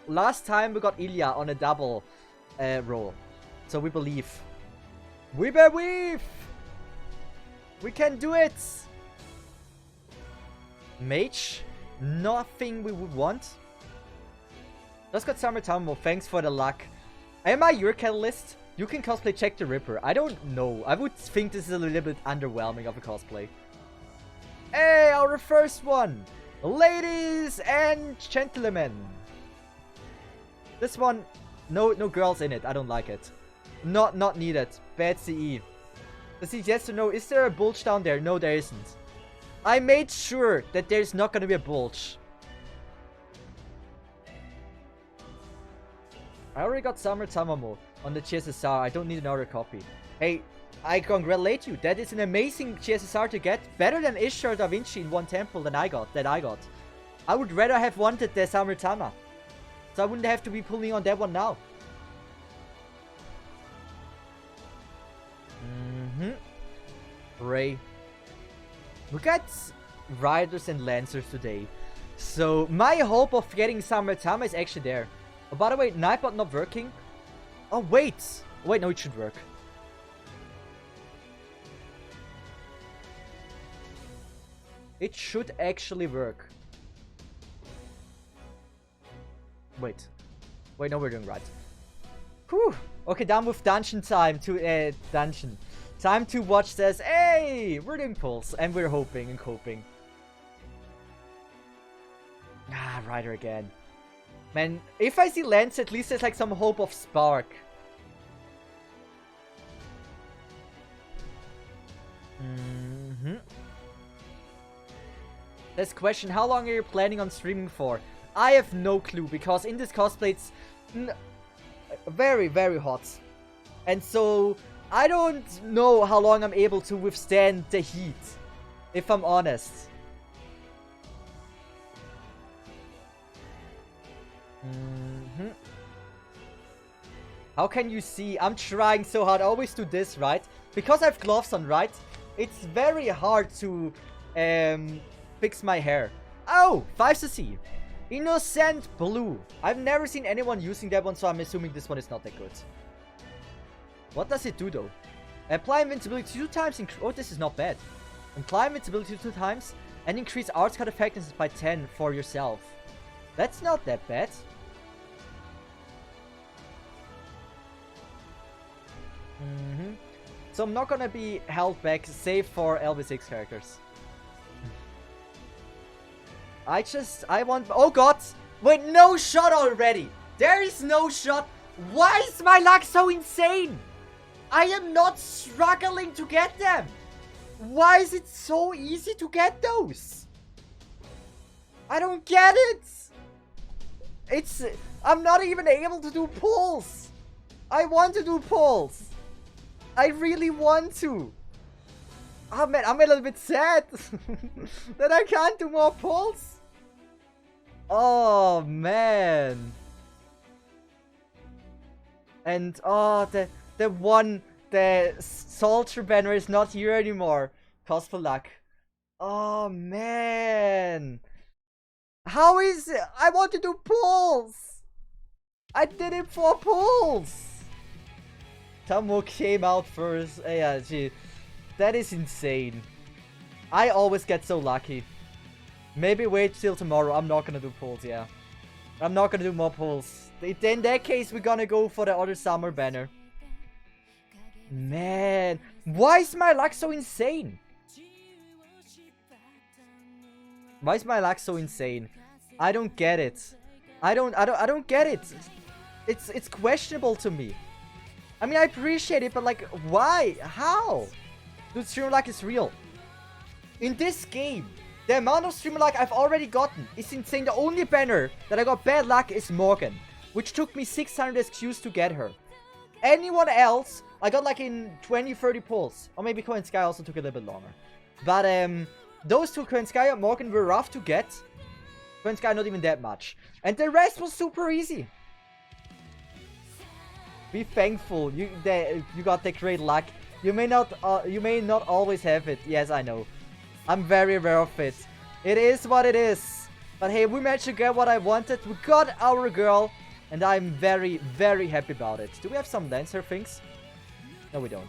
Last time we got Ilya on a double roll. So we believe. We believe! We can do it! Mage? Nothing we would want. Just got Summer Tamamo. Thanks for the luck. Am I your catalyst? You can cosplay Jack the Ripper. I don't know. I would think this is a little bit underwhelming of a cosplay. Hey, our first one! Ladies and gentlemen! This one, no girls in it. I don't like it. Not needed. Bad CE. Does he yes or no? Is there a bulge down there? No, there isn't. I made sure that there's not gonna be a bulge. I already got Summer Tamamo on the GSSR. I don't need another copy. Hey, I congratulate you. That is an amazing GSSR to get. Better than Ishtar Da Vinci in one temple than I got. I would rather have wanted the Summer Tama. So I wouldn't have to be pulling on that one now. Ray. We got Riders and Lancers today. So my hope of getting Summer Tama is actually there. Oh, by the way, Nightbot not working. Oh, wait. Wait, no, it should work. It should actually work. Wait. Wait, no, we're doing right. Whew. Okay, done with dungeon time to dungeon. Time to watch says, hey, we're doing pulls and we're hoping and coping. Ah, Rider again. Man, if I see Lance, at least there's like some hope of Spark. This question, how long are you planning on streaming for? I have no clue, because in this cosplay it's very, very hot. And so I don't know how long I'm able to withstand the heat, if I'm honest. How can you see? I'm trying so hard. I always do this, right? Because I have gloves on, right? It's very hard to fix my hair. Oh, 5 CC. Innocent Blue. I've never seen anyone using that one, so I'm assuming this one is not that good. What does it do, though? Apply invincibility 2 times. Oh, this is not bad. Apply invincibility 2 times and increase arts card effectiveness by 10 for yourself. That's not that bad. So I'm not gonna be held back, save for LV6 characters. I want... Oh god! Wait, no shot already! There is no shot! Why is my luck so insane? I am not struggling to get them! Why is it so easy to get those? I don't get it! It's... I'm not even able to do pulls! I want to do pulls! I really want to! Oh man, I'm a little bit sad that I can't do more pulls. Oh man. And oh, the soldier banner is not here anymore. Cosplay luck. Oh man. How is it? I want to do pulls. I did it for pulls. Tamamo came out first. Yeah, gee. That is insane. I always get so lucky. Maybe wait till tomorrow. I'm not gonna do pulls, yeah. I'm not gonna do more pulls. In that case, we're gonna go for the other summer banner. Man, why is my luck so insane? Why is my luck so insane? I don't get it. I don't get it. It's questionable to me. I mean, I appreciate it, but like, why? How? Dude, streamer luck is real. In this game, the amount of streamer luck I've already gotten is insane. The only banner that I got bad luck is Morgan, which took me 600 SQs to get her. Anyone else, I got like in 20-30 pulls. Or maybe Koyanskaya also took a little bit longer. But those two, Koyanskaya and Morgan, were rough to get. Koyanskaya not even that much. And the rest was super easy. Be thankful you got the great luck. You may not always have it. Yes, I know. I'm very aware of it. It is what it is. But hey, we managed to get what I wanted. We got our girl, and I'm very, very happy about it. Do we have some Lancer things? No, we don't.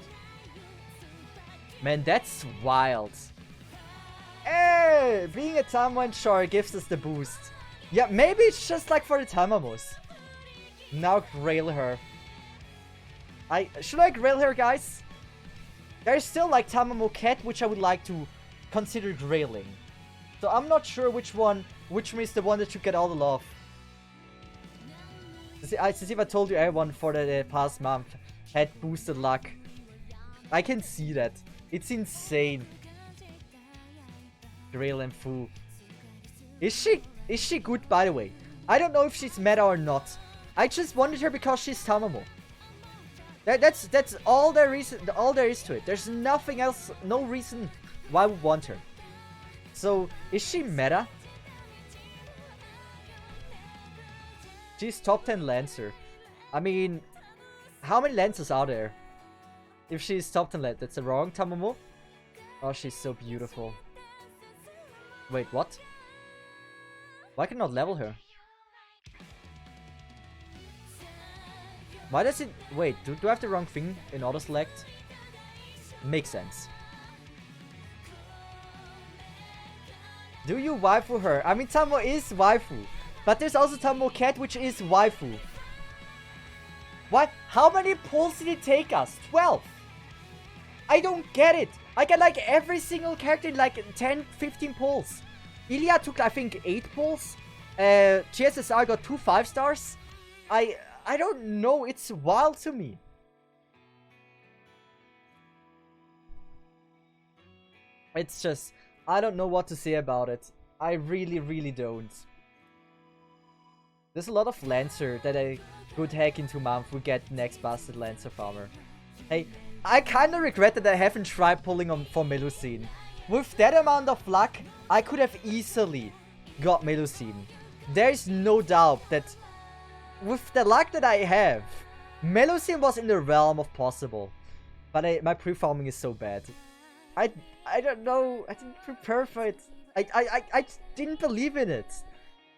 Man, that's wild. Hey, being a Tamamo sure gives us the boost. Yeah, maybe it's just like for the Tamamos. Now grail her. Should I grail her, guys? There's still like Tamamo Cat, which I would like to consider grailing. So I'm not sure which one is the one that should get all the love. Cesith, I told you everyone for the past month had boosted luck. I can see that. It's insane. Grail and Fu. Is she good, by the way? I don't know if she's meta or not. I just wanted her because she's Tamamo. That's all there is to it. There's nothing else, no reason why we want her. So, is she meta? She's top 10 Lancer. I mean, how many Lancers are there? If she's top 10 Lancer, that's a wrong Tamamo. Oh, she's so beautiful. Wait, what? Why can I not level her? Why does it... Wait, do I have the wrong thing in auto select? Makes sense. Do you waifu her? I mean, Tamamo is waifu. But there's also Tamamo Cat, which is waifu. What? How many pulls did it take us? 12! I don't get it! I got like every single character in like 10, 15 pulls. Ilya took, I think, 8 pulls. GSSR got 2 5-stars. I don't know, it's wild to me. It's just, I don't know what to say about it. I really, really don't. There's a lot of Lancer that I could hack into month we get next Bastard Lancer Farmer. Hey, I kinda regret that I haven't tried pulling on for Melusine. With that amount of luck, I could have easily got Melusine. There's no doubt that with the luck that I have, Melusine was in the realm of possible. But my pre-farming is so bad. I don't know. I didn't prepare for it. I didn't believe in it.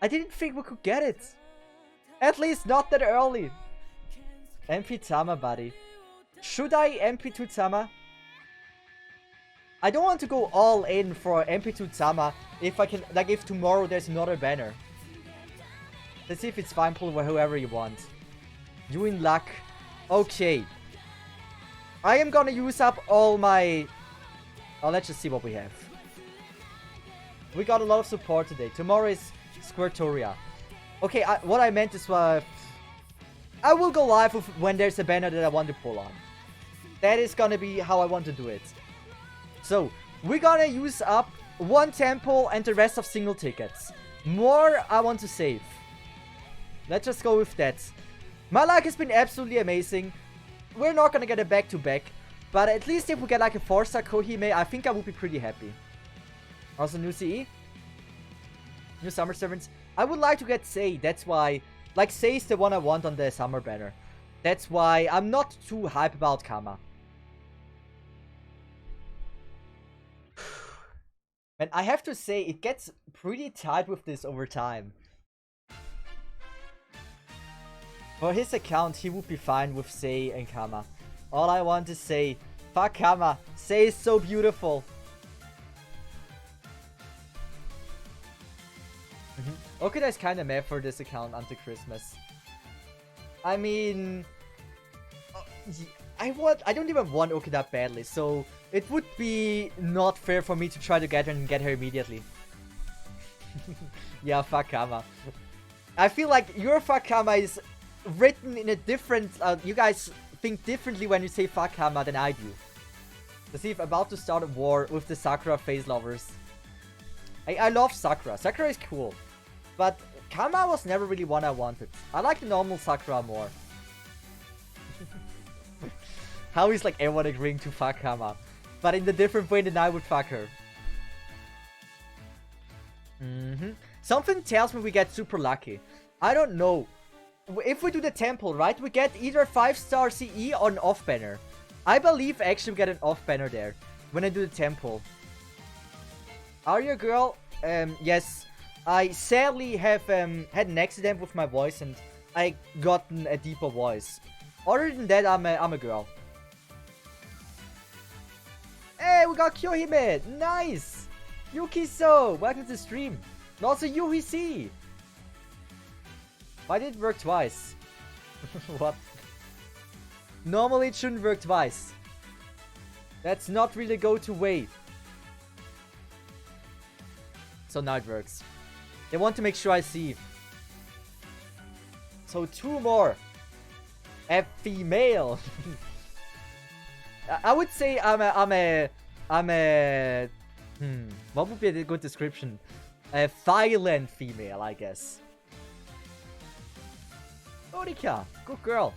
I didn't think we could get it. At least not that early. MP Tama, buddy. Should I MP2 Tama? I don't want to go all in for MP2 Tama if I can, like, if tomorrow there's another banner. Let's see if it's fine, pull whoever you want. You in luck. Okay. I am gonna use up all my... Oh, let's just see what we have. We got a lot of support today. Tomorrow is Squirtoria. Okay, what I meant is... I will go live when there's a banner that I want to pull on. That is gonna be how I want to do it. So, we're gonna use up one temple and the rest of single tickets. More I want to save. Let's just go with that. My luck has been absolutely amazing. We're not gonna get a back-to-back. But at least if we get like a 4-star Kohime, I think I will be pretty happy. Also, new CE. New Summer Servants. I would like to get Sei. That's why... Like, Sei is the one I want on the Summer banner. That's why I'm not too hype about Kama. And I have to say, it gets pretty tight with this over time. For his account, he would be fine with Sei and Kama. All I want to say, fuck Kama. Sei is so beautiful. Okada is kinda mad for this account until Christmas. I mean... I don't even want Okada badly, so it would be not fair for me to try to get her and get her immediately. Yeah, fuck Kama. I feel like your fuck Kama is written in a different... you guys think differently when you say fuck Kama than I do. Cesith about to start a war with the Sakura phase lovers. I love Sakura. Sakura is cool. But Kama was never really one I wanted. I like the normal Sakura more. How is like everyone agreeing to fuck Kama, but in the different way than I would fuck her. Something tells me we get super lucky. I don't know. If we do the temple, right, we get either 5-star CE or an off banner. I believe actually we get an off banner there when I do the temple. Are you a girl? Yes. I sadly have had an accident with my voice and I gotten a deeper voice. Other than that, I'm a girl. Hey, we got Kyohime! Nice! Yukiso! Welcome to the stream. And also Yuhisi! Why did it work twice? What? Normally it shouldn't work twice. That's not really go-to way. So now it works. They want to make sure I see. So 2 more. A female. I would say I'm a what would be a good description? A violent female, I guess. Orika, good girl.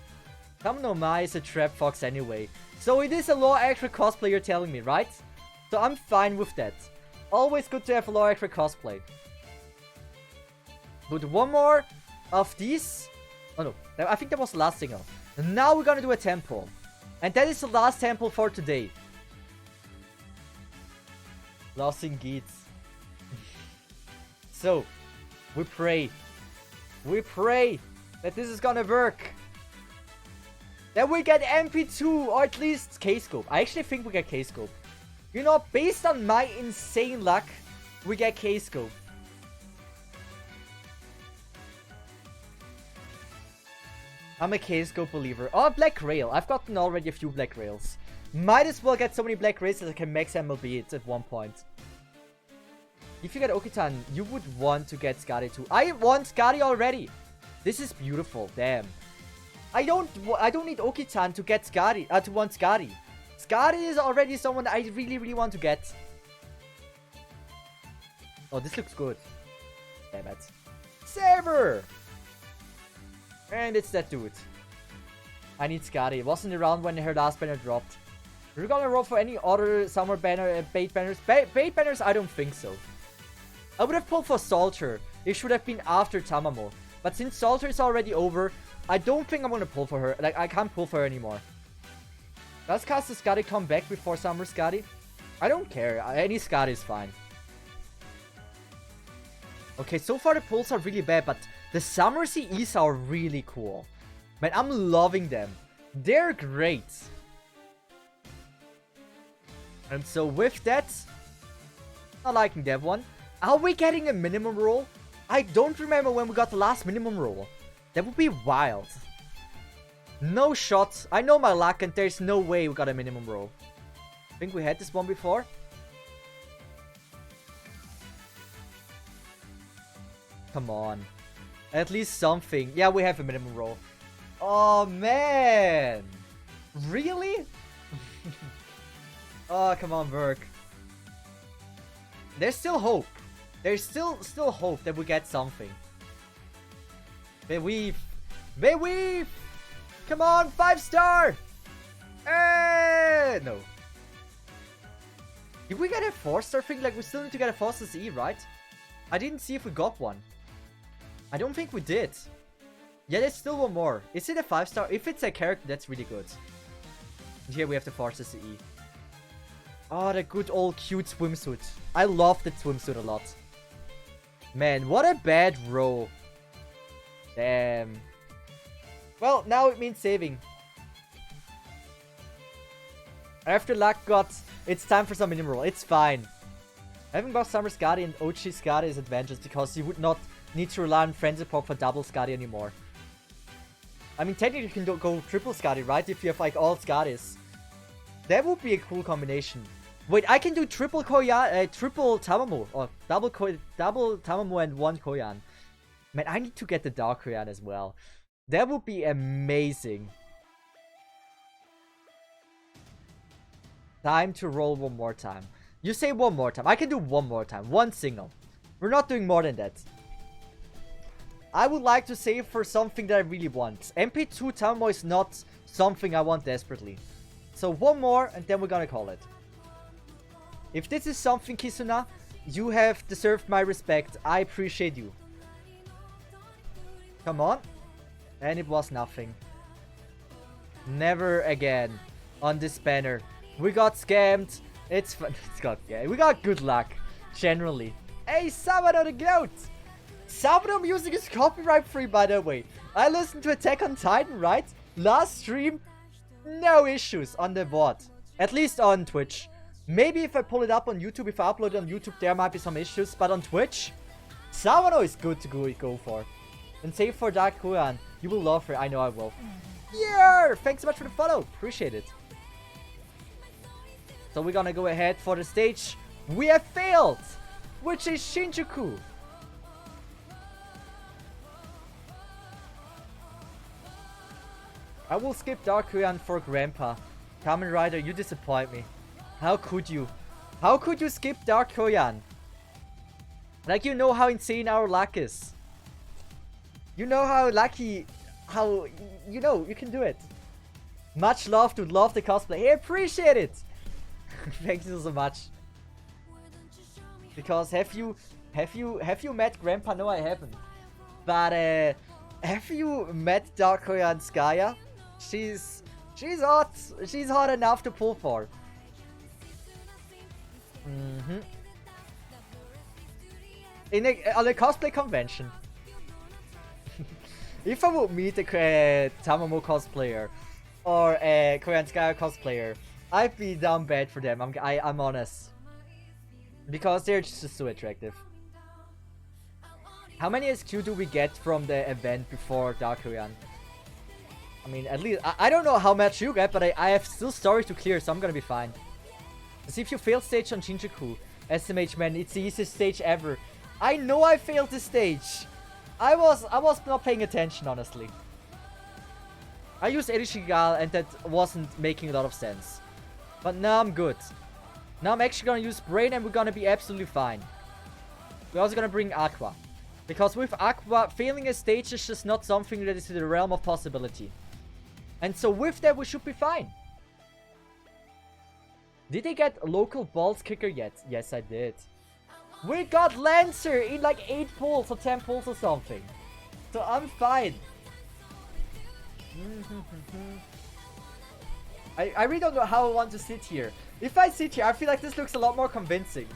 Tamamo Mai is a trap fox anyway. So it is a law extra cosplay you're telling me, right? So I'm fine with that. Always good to have a law extra cosplay. But one more of these. Oh no, I think that was the last signal. And now we're gonna do a temple. And that is the last temple for today. Lost in Geats. So, we pray. We pray that this is gonna work. That we get MP2 or at least K-Scope. I actually think we get K-Scope. You know, based on my insane luck, we get K-Scope. I'm a K-Scope believer. Oh, Black Rail. I've gotten already a few Black Rails. Might as well get so many Black Rails that I can max MLB it at one point. If you get Okitan, you would want to get Skadi too. I want Skadi already. This is beautiful. Damn. I don't need Okitan to get Skadi. To want Skadi. Skadi is already someone I really want to get. Oh, this looks good. Damn it. Saber! And it's that dude. I need Skadi. Wasn't around when her last banner dropped. We're gonna roll for any other summer banner, bait banners. Bait banners, I don't think so. I would have pulled for Salter. It should have been after Tamamo. But since Salter is already over, I don't think I'm gonna pull for her. Like, I can't pull for her anymore. Does cast the Skadi come back before Summer Skadi? I don't care. Any Skadi is fine. Okay, so far the pulls are really bad, but the Summer CEs are really cool. Man, I'm loving them. They're great. And so with that, not liking that one. Are we getting a minimum roll? I don't remember when we got the last minimum roll. That would be wild. No shot. I know my luck and there's no way we got a minimum roll. I think we had this one before. Come on. At least something. Yeah, we have a minimum roll. Oh, man. Really? Oh, come on, Verk. There's still hope. There's still hope that we get something. May we? Come on, 5-star! No. Did we get a 4-star thing? Like, we still need to get a 4-star CE, right? I didn't see if we got one. I don't think we did. Yeah, there's still one more. Is it a 5-star? If it's a character, that's really good. And here we have the 4-star CE. Oh, the good old cute swimsuit. I love the swimsuit a lot. Man, what a bad row. Damn. Well, now it means saving. After luck got... It's time for some minimum roll. It's fine. Having both Summer Skadi and OG Skadi is advantageous because you would not need to rely on Frenzy Pop for double Skadi anymore. I mean, technically you can go triple Skadi, right? If you have like all Skadis. That would be a cool combination. Wait, I can do triple Tamamo. Or double Tamamo and one Koyan. Man, I need to get the Dark Koyan as well. That would be amazing. Time to roll one more time. You say one more time. I can do one more time. One single. We're not doing more than that. I would like to save for something that I really want. MP2 Tamamo is not something I want desperately. So one more and then we're gonna call it. If this is something, Kisuna, you have deserved my respect. I appreciate you. Come on. And it was nothing. Never again on this banner. We got scammed. It's fun. We got good luck. Generally. Hey, Sabado the Goat! Sabado music is copyright free, by the way. I listened to Attack on Titan, right? Last stream, no issues on the VOD. At least on Twitch. Maybe if I pull it up on YouTube, if I upload it on YouTube, there might be some issues. But on Twitch, Sabado is good to go for. And save for Dark Koyan. You will love her. I know I will. Yeah! Thanks so much for the follow. Appreciate it. So we're gonna go ahead for the stage we have failed, which is Shinjuku. I will skip Dark Koyan for Grandpa. Kamen Rider, you disappoint me. How could you? How could you skip Dark Koyan? Like, you know how insane our luck is. You know how lucky, you know, you can do it. Much love, dude. Love the cosplay. Hey, appreciate it. Thank you so much. Because have you met Grandpa? No, I haven't. But have you met Dark Koyanskaya? She's hot. She's hot enough to pull for. On a cosplay convention. If I would meet a Tamamo cosplayer or a Koyanskaya cosplayer, I'd be down bad for them. I'm honest, because they're just so attractive. How many SQ do we get from the event before Dark Koyan? I mean, at least I don't know how much you get, but I have still stories to clear, so I'm gonna be fine. See if you failed stage on Shinjuku, SMH man, it's the easiest stage ever. I know I failed this stage. I was not paying attention, honestly. I used Erishigal and that wasn't making a lot of sense. But now I'm good. Now I'm actually gonna use Brain and we're gonna be absolutely fine. We're also gonna bring Aqua. Because with Aqua, failing a stage is just not something that is in the realm of possibility. And so with that, we should be fine. Did they get local balls kicker yet? Yes, I did. We got Lancer in like 8 pulls or 10 pulls or something. So I'm fine. I really don't know how I want to sit here. If I sit here, I feel like this looks a lot more convincing.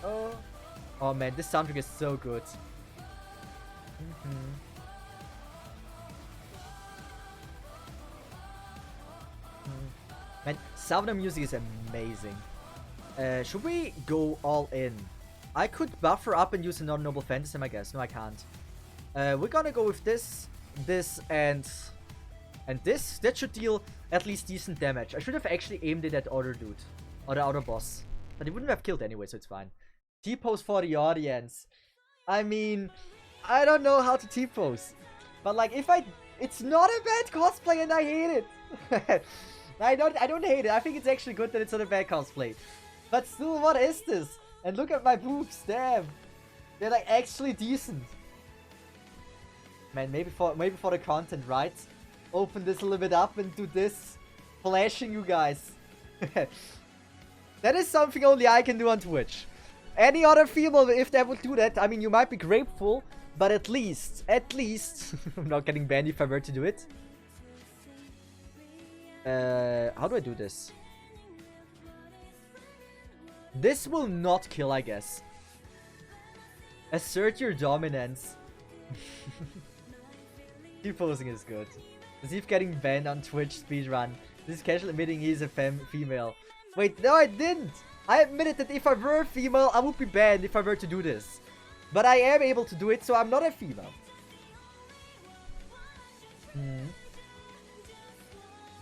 Oh man, this soundtrack is so good. Man, sound of music is amazing. Should we go all in? I could buffer up and use another Noble Phantasm, I guess. No, I can't. We're gonna go with this, and this. That should deal at least decent damage. I should have actually aimed it at the other dude. Or the other boss. But he wouldn't have killed anyway, so it's fine. T-pose for the audience. I mean, I don't know how to T-pose. But like, it's not a bad cosplay and I hate it. I don't hate it. I think it's actually good that it's not a bad cosplay. But still, what is this? And look at my boobs, damn. They're like actually decent. Man, maybe for the content, right? Open this a little bit up and do this. Flashing you guys. That is something only I can do on Twitch. Any other female, if they would do that, I mean, you might be grateful, but at least, I'm not getting banned if I were to do it. How do I do this? This will not kill, I guess. Assert your dominance. T-posing is good. Cesith getting banned on Twitch speedrun. This is casual admitting he's a female. Wait, no, I didn't. I admitted that if I were a female, I would be banned if I were to do this. But I am able to do it, so I'm not a female.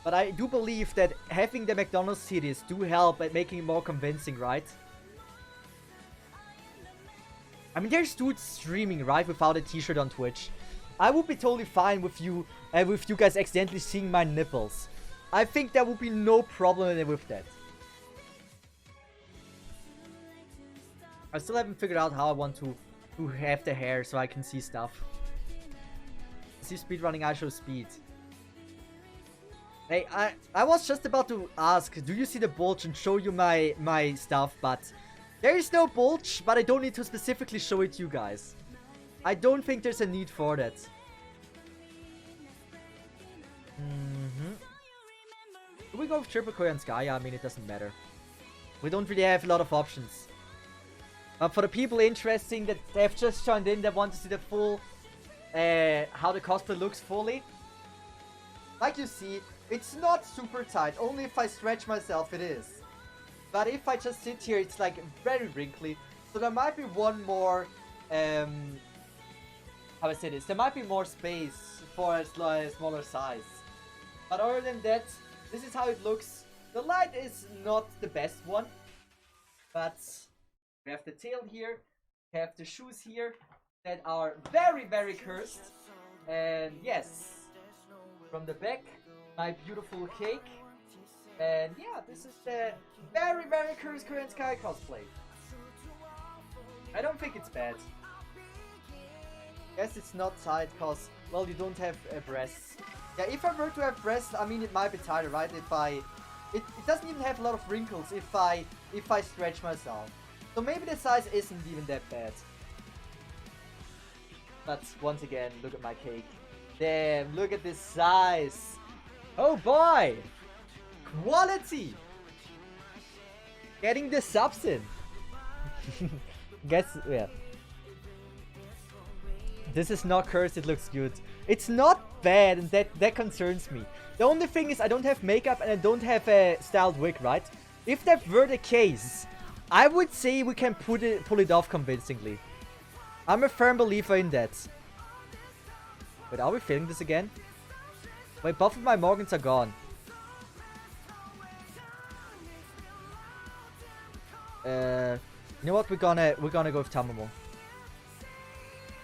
But I do believe that having the McDonald's series do help at making it more convincing, right? I mean, there's dudes streaming, right, without a t-shirt on Twitch. I would be totally fine with you guys accidentally seeing my nipples. I think there would be no problem with that. I still haven't figured out how I want to have the hair so I can see stuff. See speedrunning, I show speed. Hey, I was just about to ask, do you see the bulge and show you my stuff, but there is no bulge, but I don't need to specifically show it to you guys. I don't think there's a need for that. Do we go with triple Koyanskaya? I mean, it doesn't matter. We don't really have a lot of options. But for the people interesting that have just joined in, that want to see the full, how the cosplay looks fully. Like you see, it's not super tight. Only if I stretch myself it is. But if I just sit here, it's like very wrinkly. So there might be one more, how I say this, there might be more space for a smaller size. But other than that, this is how it looks. The light is not the best one. But we have the tail here. We have the shoes here that are very, very cursed. And yes, from the back, my beautiful cake. And yeah, this is the very, very cursed Koyanskaya cosplay. I don't think it's bad. Yes, it's not tight because, well, you don't have breasts. Yeah, if I were to have breasts, I mean, it might be tighter, right? It doesn't even have a lot of wrinkles if I stretch myself. So maybe the size isn't even that bad. But once again, look at my cake. Damn, look at this size. Oh boy! Quality! Getting the subs in. Guess, yeah. This is not cursed, it looks good. It's not bad, and that concerns me. The only thing is I don't have makeup and I don't have a styled wig, right? If that were the case, I would say we can pull it off convincingly. I'm a firm believer in that. Wait, are we filming this again? Wait, both of my Morgans are gone. You know what? We're gonna go with Tamamo.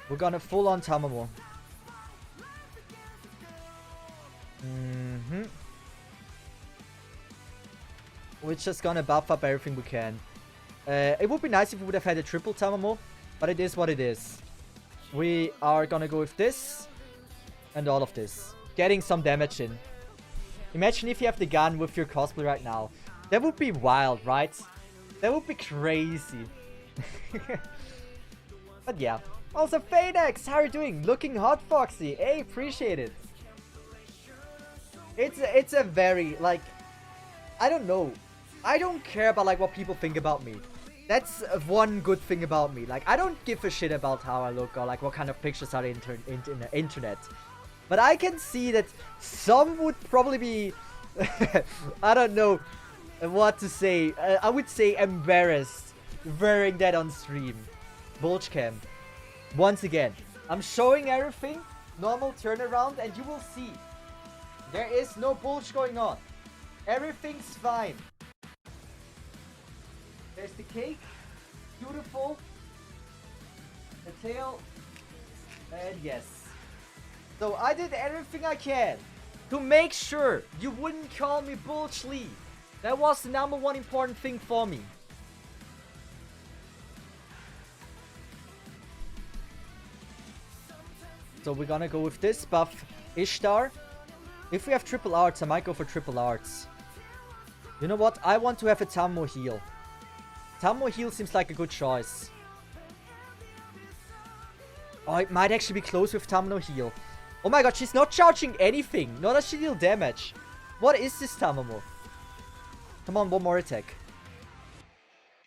We're gonna full on Tamamo. We're just gonna buff up everything we can. It would be nice if we would have had a triple Tamamo, but it is what it is. We are gonna go with this and all of this. Getting some damage in. Imagine if you have the gun with your cosplay right now. That would be wild, right? That would be crazy. But yeah. Also, Phoenix, how are you doing? Looking hot, Foxy. Hey, appreciate it. It's a very, like, I don't know. I don't care about, like, what people think about me. That's one good thing about me. Like, I don't give a shit about how I look or, like, what kind of pictures are in the internet. But I can see that some would probably be, I don't know what to say. I would say embarrassed wearing that on stream. Bulge cam. Once again, I'm showing everything. Normal turnaround, and you will see. There is no bulge going on. Everything's fine. There's the cake. Beautiful. The tail. And yes. So I did everything I can to make sure you wouldn't call me Bulge Lee. That was the #1 important thing for me. So we're gonna go with this buff Ishtar. If we have triple arts, I might go for triple arts. You know what? I want to have a Tamamo heal. Tamamo heal seems like a good choice. Oh, it might actually be close with Tamamo heal. Oh my god, she's not charging anything. Nor does she deal damage. What is this Tamamo? Come on, one more attack.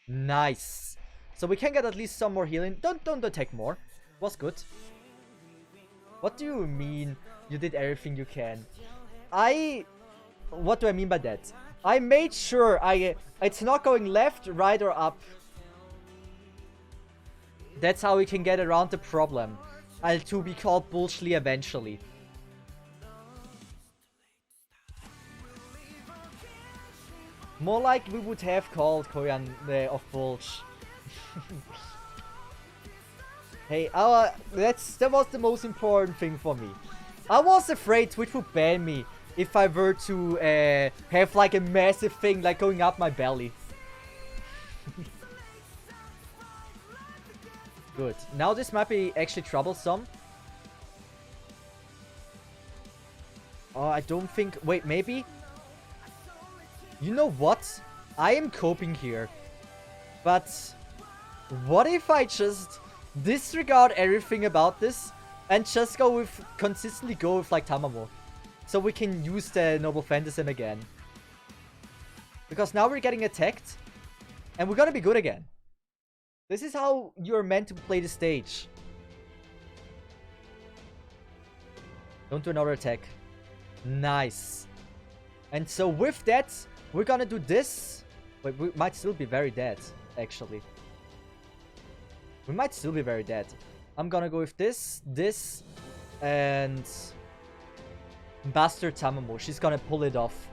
Nice. So we can get at least some more healing. Don't attack more. Was good. What do you mean you did everything you can? What do I mean by that? I made sure it's not going left, right, or up. That's how we can get around the problem. To be called Bulge Lee eventually. More like we would have called Koyan of Bulge. Hey, that was the most important thing for me. I was afraid Twitch would ban me if I were to have like a massive thing like going up my belly. Good. Now this might be actually troublesome. Oh, I don't think... Wait, maybe? You know what? I am coping here. But what if I just disregard everything about this and just go with... consistently go with like Tamamo? So we can use the Noble Phantasm again. Because now we're getting attacked. And we're gonna be good again. This is how you're meant to play the stage. Don't do another attack. Nice. And so with that, we're gonna do this. Wait, we might still be very dead, actually. We might still be very dead. I'm gonna go with this, and Bastard Tamamo. She's gonna pull it off.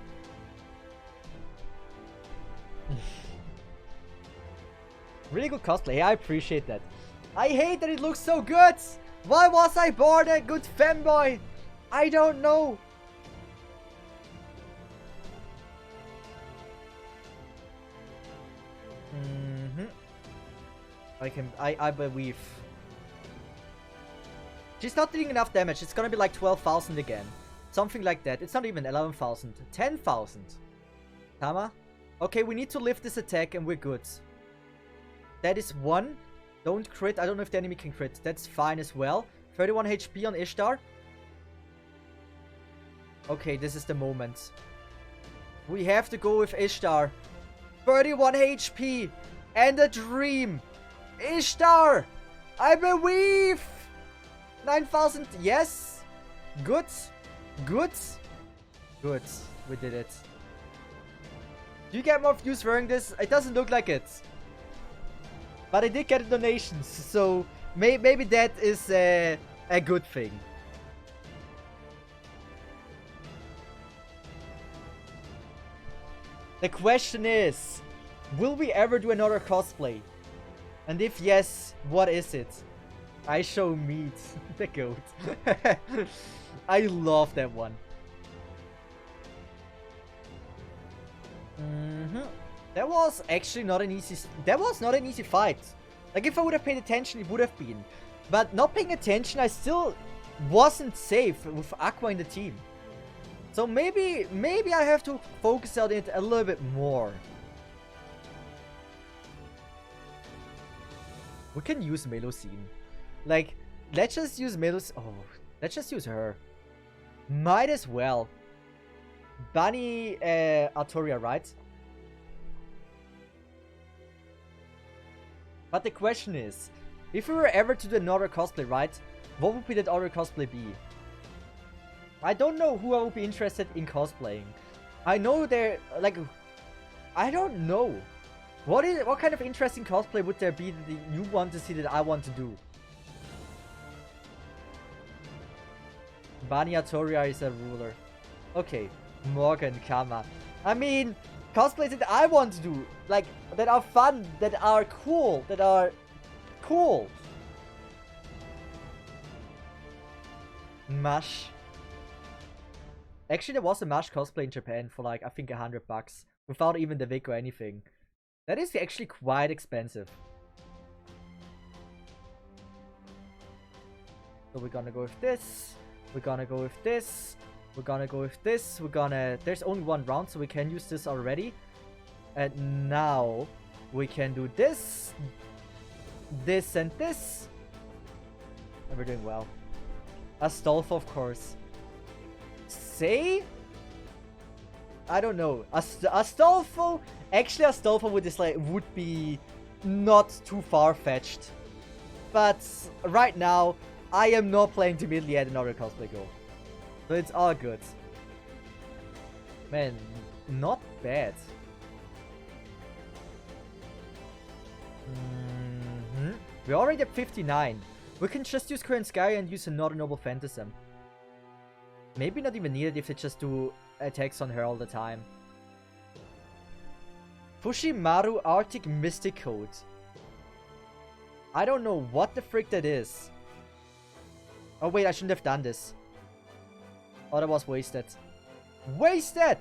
Really good cosplay. Hey, I appreciate that. I hate that it looks so good. Why was I born a good fanboy? I don't know. I believe. She's not doing enough damage. It's gonna be like 12,000 again. Something like that. It's not even 11,000. 10,000. Tama? Okay, we need to lift this attack and we're good. That is 1. Don't crit. I don't know if the enemy can crit. That's fine as well. 31 HP on Ishtar. Okay, this is the moment. We have to go with Ishtar. 31 HP. And a dream. Ishtar! I believe! 9,000. Yes. Good. Good. Good. We did it. Do you get more views wearing this? It doesn't look like it. But I did get donations, so maybe that is a good thing. The question is, will we ever do another cosplay? And if yes, what is it? I show meat, the goat. I love that one. That was actually not an easy... That was not an easy fight. Like, if I would have paid attention, it would have been. But not paying attention, I still wasn't safe with Aqua in the team. So maybe I have to focus on it a little bit more. We can use Melusine. Like, let's just use Melusine. Oh, let's just use her. Might as well. Bunny Artoria, right? But the question is, if we were ever to do another cosplay, right? What would be that other cosplay be? I don't know who I would be interested in cosplaying. I know they're like, I don't know. What kind of interesting cosplay would there be that you want to see that I want to do? Bani Artoria is a ruler. Okay, Morgan Kama. I mean, cosplays that I want to do, like, that are fun, that are cool, Mash. Actually, there was a Mash cosplay in Japan for like, I think $100 without even the wig or anything. That is actually quite expensive. So we're gonna go with this. We're gonna go with this. We're gonna go with this. We're gonna... There's only one round, so we can use this already. And now we can do this. This and this. And we're doing well. Astolfo, of course. Say? I don't know. Astolfo? Actually, Astolfo would be not too far-fetched. But right now, I am not playing to immediately add another cosplay goal. So it's all good. Man, not bad. We're already at 59. We can just use Koyanskaya and use another Noble Phantasm. Maybe not even needed if they just do attacks on her all the time. Fushimaru Arctic Mystic Code. I don't know what the frick that is. Oh wait, I shouldn't have done this. Oh, that was wasted. Wasted!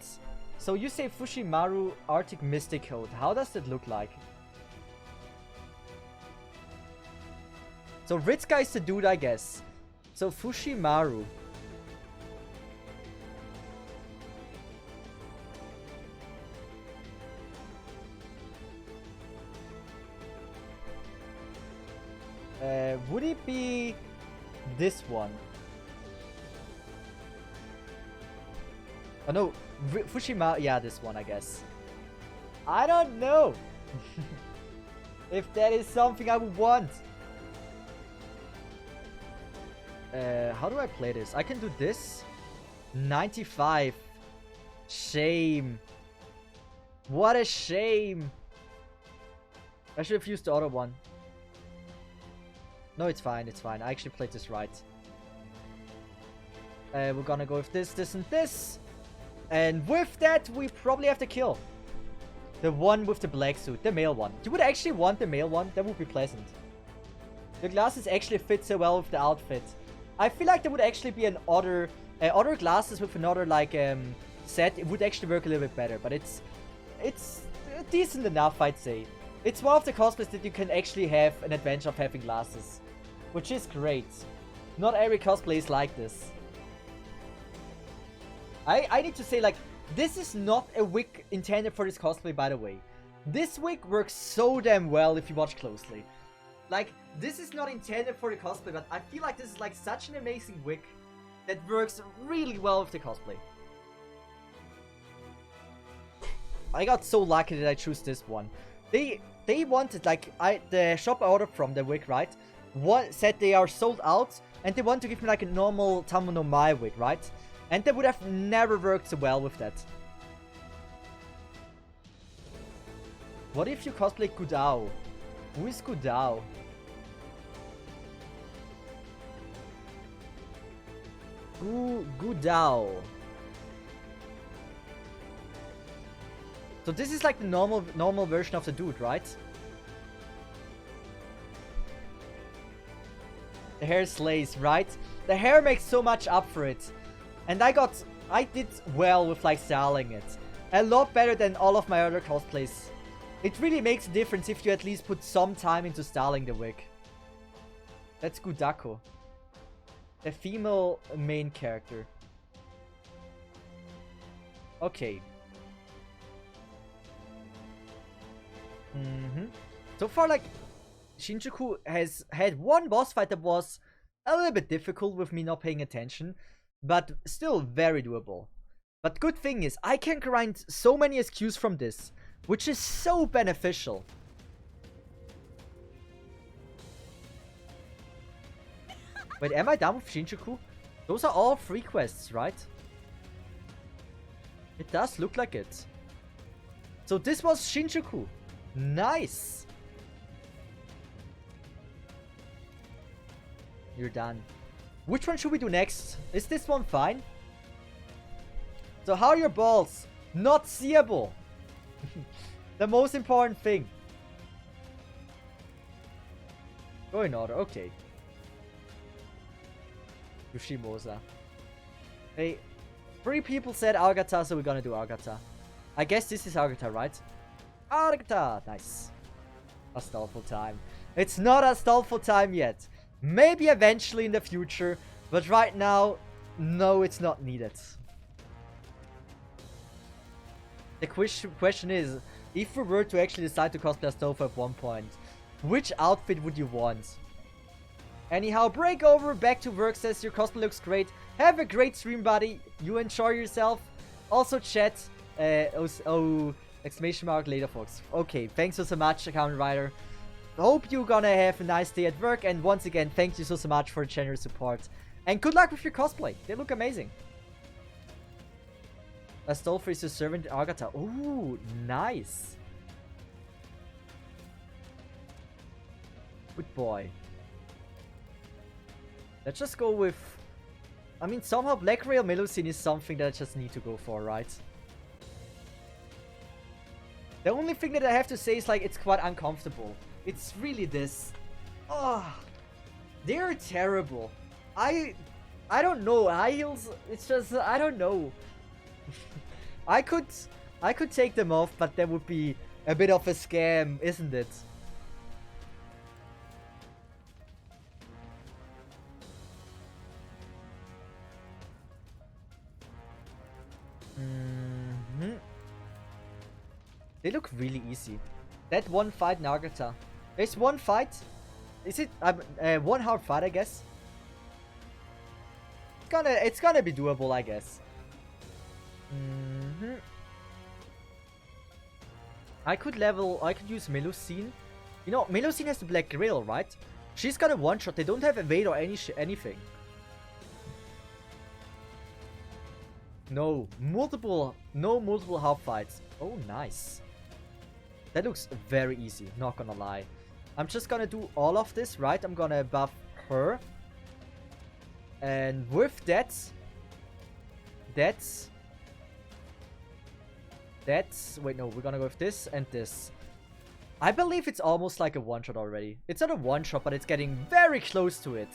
So you say Fushimaru Arctic Mystic Code. How does that look like? So Ritsuka is the dude, I guess. So Fushimaru. Would it be this one? Oh no, Fushima, yeah, this one, I guess. I don't know if that is something I would want. How do I play this? I can do this. 95. Shame. What a shame. I should have used the other one. No, it's fine, it's fine. I actually played this right. We're gonna go with this, this, and this. And with that, we probably have to kill the one with the black suit, the male one. You would actually want the male one? That would be pleasant. The glasses actually fit so well with the outfit. I feel like there would actually be other glasses with another, like, set. It would actually work a little bit better, but it's decent enough, I'd say. It's one of the cosplays that you can actually have an advantage of having glasses, which is great. Not every cosplay is like this. I need to say, like, this is not a wig intended for this cosplay, by the way. This wig works so damn well if you watch closely. Like, this is not intended for the cosplay, but I feel like this is like such an amazing wig that works really well with the cosplay. I got so lucky that I chose this one. They wanted, like, the shop I ordered from, the wig, right? Said they are sold out, and they want to give me like a normal Tamamo Mai wig, right? And they would have never worked so well with that. What if you cosplay Gudao? Who is Gudao? Gudao. So this is like the normal version of the dude, right? The hair slays, right? The hair makes so much up for it. And I did well with like styling it. A lot better than all of my other cosplays. It really makes a difference if you at least put some time into styling the wig. That's Gudako. The female main character. Okay. So far, like, Shinjuku has had one boss fight that was a little bit difficult with me not paying attention, but still very doable. But good thing is, I can grind so many SQs from this, which is so beneficial. Wait, am I done with Shinjuku? Those are all free quests, right? It does look like it. So this was Shinjuku. Nice. You're done. Which one should we do next? Is this one fine? So how are your balls? Not seeable. The most important thing. Go in order, okay. Yoshimosa. Hey, 3 people said Agatha, so we're gonna do Agatha. I guess this is Agatha, right? Agatha! Nice. Astolfo time. It's not Astolfo time yet. Maybe eventually in the future, but right now, no, it's not needed. The question is, if we were to actually decide to cosplay Astolfo at one point, which outfit would you want? Anyhow, break over, back to work, says your cosplay looks great. Have a great stream, buddy. You enjoy yourself. Also, chat. Exclamation mark later, folks. Okay, thanks so much, account writer. Hope you're gonna have a nice day at work. And once again, thank you so much for generous support. And good luck with your cosplay. They look amazing. Astolfo is your servant, Agatha. Ooh, nice. Good boy. Let's just go with... I mean, somehow Black Rail Melusine is something that I just need to go for, right? The only thing that I have to say is, like, it's quite uncomfortable. It's really this. Oh, they're terrible. I don't know. High heels, it's just, I don't know. I could take them off, but that would be a bit of a scam, isn't it? They look really easy. That one fight, Nagata. There's one fight. Is it one hard fight? I guess. It's gonna be doable, I guess. I could use Melusine. You know, Melusine has the Black Grail, right? She's got a one-shot. They don't have evade or anything. No multiple half fights. Oh, nice. That looks very easy, not gonna lie. I'm just gonna do all of this, right? I'm gonna buff her. And with that's... Wait, no, we're gonna go with this and this. I believe it's almost like a one-shot already. It's not a one-shot, but it's getting very close to it.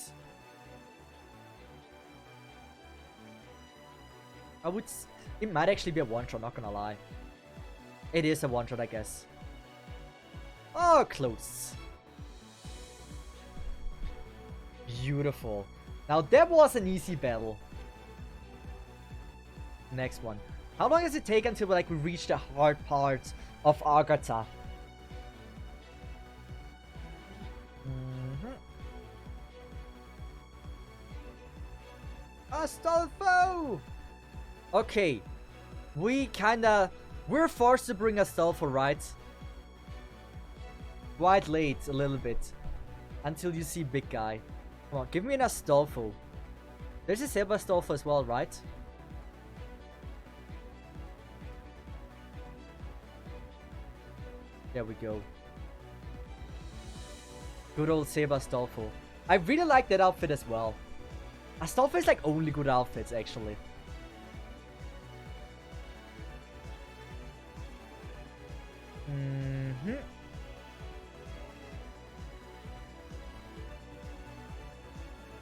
It might actually be a one-shot, not gonna lie. It is a one-shot, I guess. Oh, close. Beautiful. Now, that was an easy battle. Next one. How long does it take until we reach the hard part of Agatha? Astolfo! Okay. We're forced to bring Astolfo, right? Quite late, a little bit. Until you see big guy. Come on, give me an Astolfo. There's a Saber Astolfo as well, right? There we go. Good old Saber Astolfo. I really like that outfit as well. Astolfo is only good outfits, actually.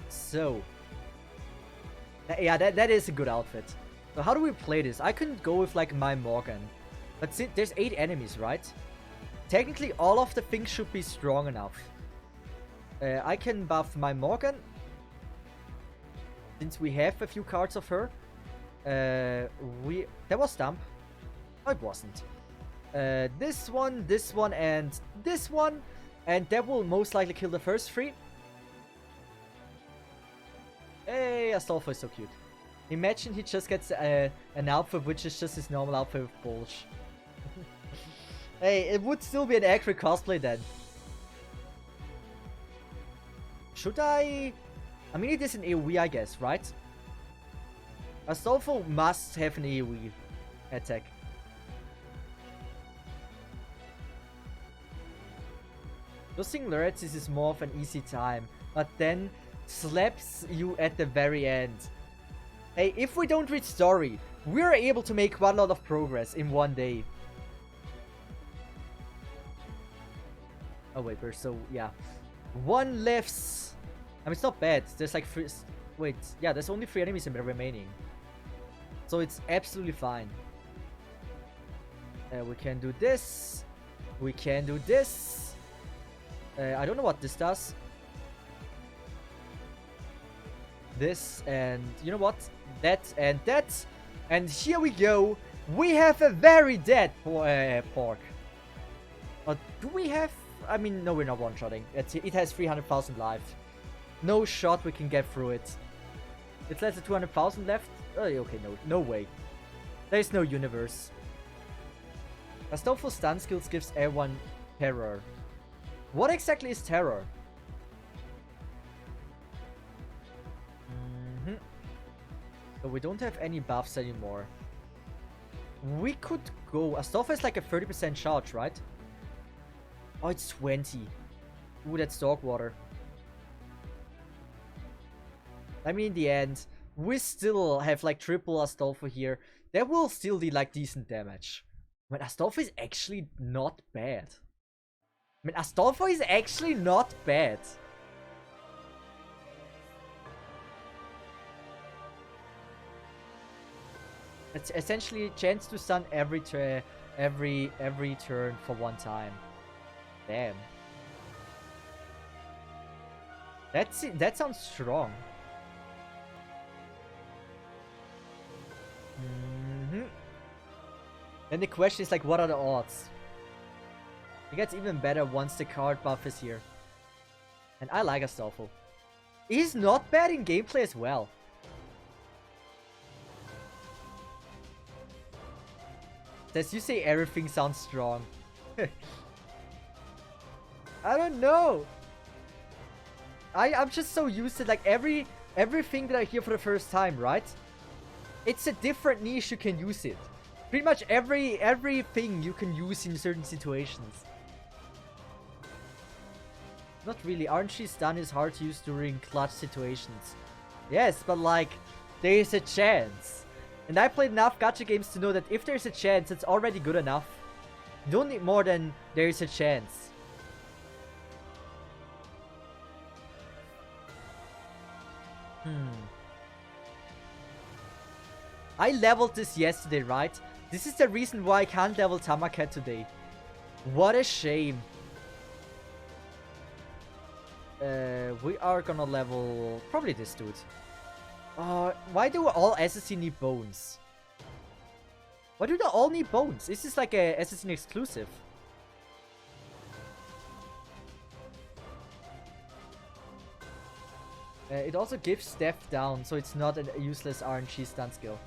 So, yeah, that is a good outfit. So how do we play this? I couldn't go with my Morgan. But since there's 8 enemies, right? Technically, all of the things should be strong enough. I can buff my Morgan. Since we have a few cards of her. The That was Stamp. Oh, it wasn't. This one, and this one. And that will most likely kill the first 3. Hey, Astolfo is so cute. Imagine he just gets an outfit which is just his normal outfit with bulge. Hey, it would still be an accurate cosplay then. Should I... I mean, it is an AoE, I guess, right? Astolfo must have an AoE attack. Those singularities is more of an easy time, but then slaps you at the very end. Hey, if we don't reach story, we are able to make quite a lot of progress in one day. Oh wait, we're so... yeah. 1 left. I mean, it's not bad. There's like 3... wait, yeah, there's only 3 enemies remaining. So it's absolutely fine. We can do this. We can do this. I don't know what this does. This and you know what? That and that. And here we go. We have a very dead pork. But do we have... I mean, no, we're not one-shotting. It has 300,000 life. No shot we can get through it. It's less than 200,000 left. Oh, okay, no way. There's no universe. Astolfo stun skills gives everyone terror. What exactly is terror? So we don't have any buffs anymore. We could go... Astolfo has like a 30% charge, right? Oh, it's 20. Ooh, that's dog water. I mean, in the end, we still have like triple Astolfo here. That will still do like decent damage. I mean, Astolfo is actually not bad. I mean, Astolfo is actually not bad. It's essentially a chance to stun every turn for 1 time. Damn. That sounds strong. Then the question is like, what are the odds? It gets even better once the card buff is here. And I like Astolfo. He's not bad in gameplay as well. As you say, everything sounds strong. I don't know. I'm just so used to like everything that I hear for the first time, right? It's a different niche you can use it. Pretty much everything you can use in certain situations. Not really. RNG stun is hard to use during clutch situations. Yes, but like, there is a chance. And I played enough gacha games to know that if there's a chance, it's already good enough. You don't need more than there is a chance. I leveled this yesterday, right? This is the reason why I can't level Tamakat today. What a shame. We are gonna level probably this dude. Why do all assassin need bones? Why do they all need bones? This is like a assassin exclusive. It also gives Steph down, so it's not a useless RNG stun skill.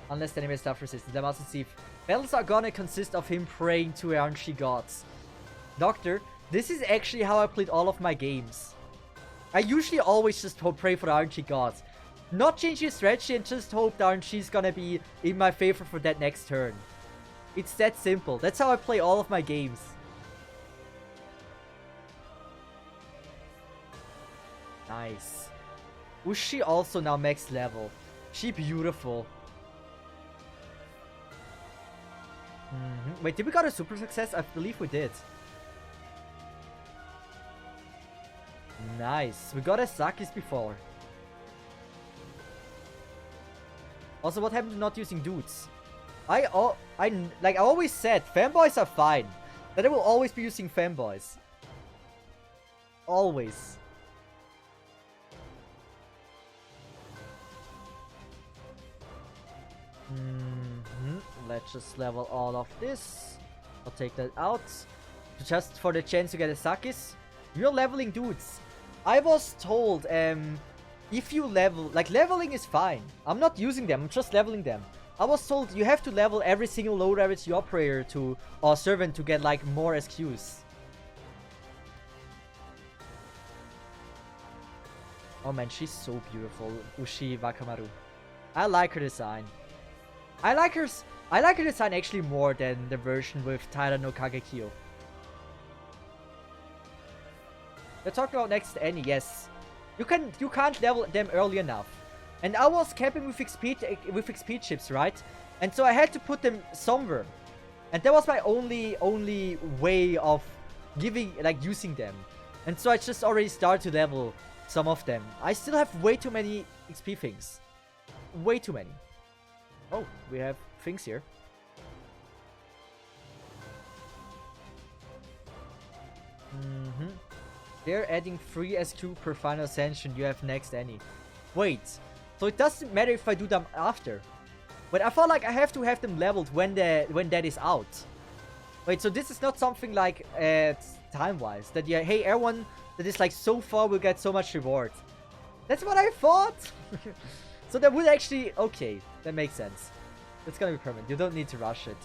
Unless the enemy is stuff resistant. Tamamo Cesith. Battles are gonna consist of him praying to RNG gods. Doctor, this is actually how I played all of my games. I usually always just pray for the RNG gods. Not change your strategy and just hope the RNG is gonna be in my favor for that next turn. It's that simple. That's how I play all of my games. Nice. Ushi also now max level. She beautiful. Wait, did we got a super success? I believe we did. Nice. We got a Sakis before. Also, what happened to not using dudes? I always said, fanboys are fine. That I will always be using fanboys. Always. Let's just level all of this. I'll take that out. Just for the chance to get a Sakis. You're leveling dudes. I was told, if you level... Like, leveling is fine. I'm not using them. I'm just leveling them. I was told you have to level every single low level operator to... Or servant to get, like, more SQs. Oh man, she's so beautiful. Ushi Wakamaru. I like her design. I like her design actually more than the version with Taira no Kagekyo. They're talking about next Annie, yes. You can't level them early enough. And I was camping with XP chips, right? And so I had to put them somewhere. And that was my only way of using them. And so I just already started to level some of them. I still have way too many XP things. Way too many. Oh, we have things here. They're adding 3 SQ per final ascension. You have next Annie. Wait. So it doesn't matter if I do them after. But I felt like I have to have them leveled when that is out. Wait, so this is not something like time-wise. That yeah, hey, everyone that is like so far will get so much reward. That's what I thought. So that would actually... Okay, that makes sense. It's gonna be permanent. You don't need to rush it.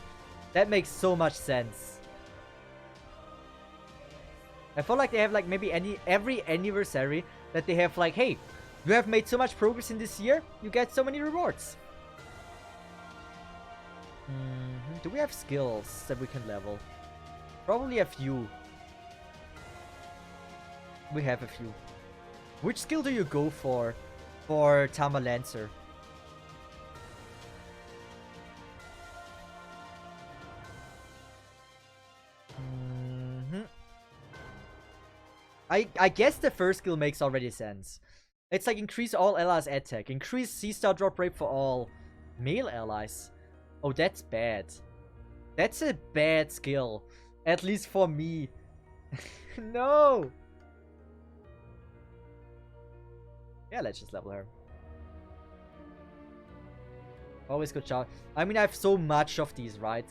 That makes so much sense. I feel like they have like maybe every anniversary that they have like, hey, you have made so much progress in this year, you get so many rewards. Do we have skills that we can level? Probably a few. We have a few. Which skill do you go for Tama Lancer? I guess the first skill makes already sense. It's like increase all allies attack. Increase C-star drop rate for all male allies. Oh, that's bad. That's a bad skill. At least for me. No! Yeah, let's just level her. Always good shot. I mean, I have so much of these, right?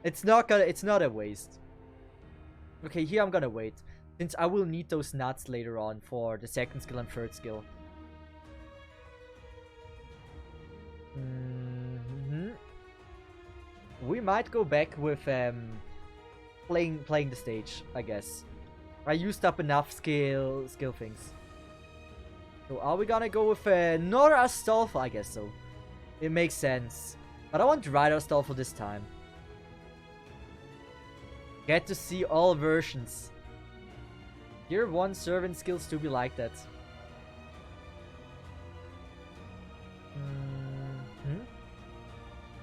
It's not a waste. Okay, here I'm gonna wait. Since I will need those nuts later on for the second skill and third skill. We might go back with playing the stage, I guess. I used up enough skill things. So are we gonna go with Nora Astolfo? I guess so. It makes sense. But I want Rider Astolfo this time. Get to see all versions. Tier 1 servant skills to be like that.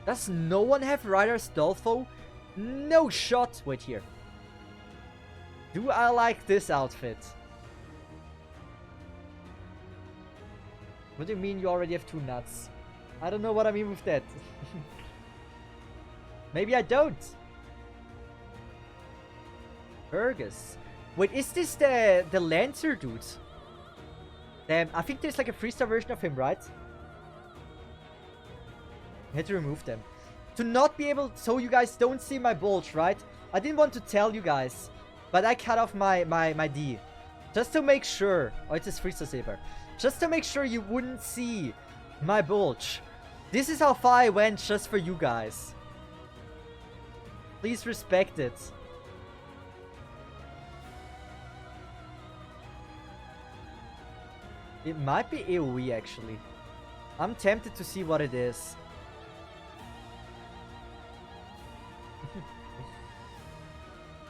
Does no one have Rider Astolfo? No shot! Wait here. Do I like this outfit? What do you mean you already have 2 nuts? I don't know what I mean with that. Maybe I don't. Fergus. Wait, is this the Lancer dude? Damn, I think there's like a 3-star version of him, right? I had to remove them. To not be able... So you guys don't see my bulge, right? I didn't want to tell you guys. But I cut off my D. Just to make sure... Oh, it's a 3-star saber. Just to make sure you wouldn't see my bulge. This is how far I went just for you guys. Please respect it. It might be AoE actually. I'm tempted to see what it is.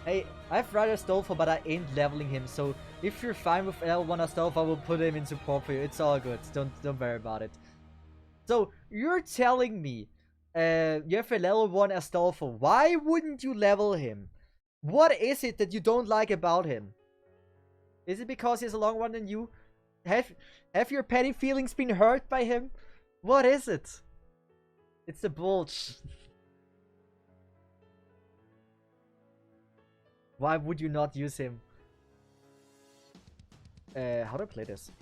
Hey, I have Rider Astolfo, but I ain't leveling him, so if you're fine with L1 Astolfo, I will put him in support for you. It's all good. Don't worry about it. So, you're telling me you have a level 1 Astolfo. Why wouldn't you level him? What is it that you don't like about him? Is it because he has a long run than you? Have your petty feelings been hurt by him? What is it? It's the bulge. Why would you not use him? How do I play this?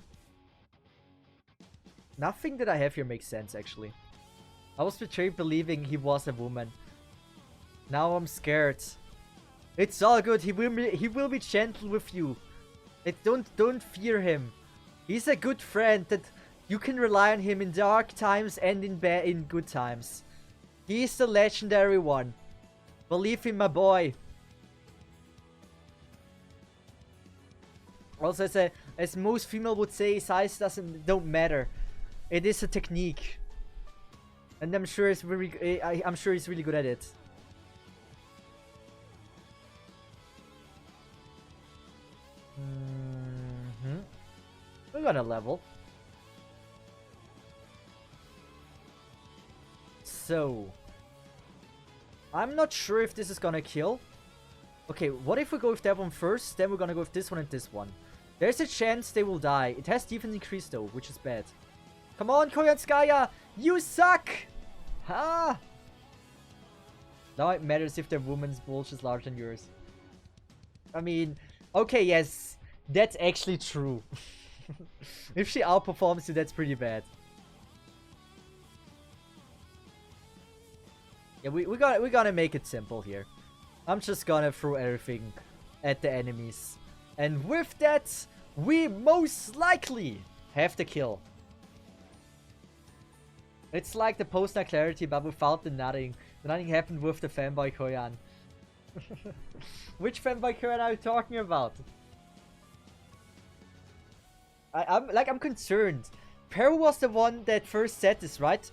Nothing that I have here makes sense, actually. I was betrayed believing he was a woman. Now I'm scared. It's all good. He will be gentle with you. Don't fear him. He's a good friend that you can rely on him in dark times and in good times. He's the legendary one. Believe in my boy. Also, as most female would say, size don't matter. It is a technique, and I'm sure it's I'm sure he's really good at it. We're gonna level. So, I'm not sure if this is gonna kill. Okay, what if we go with that one first, then we're gonna go with this one and this one. There's a chance they will die. It has defense increase though, which is bad. Come on, Koyanskaya! You suck! Ha! Now it matters if their woman's bulge is larger than yours. I mean, okay, yes, that's actually true. If she outperforms you, that's pretty bad. Yeah, we're gonna make it simple here. I'm just gonna throw everything at the enemies. And with that, we most likely have the kill. It's like the post-night clarity, but without the nutting. The nutting happened with the fanboy Koyan. Which fanboy Koyan are you talking about? I'm concerned. Peru was the one that first said this, right?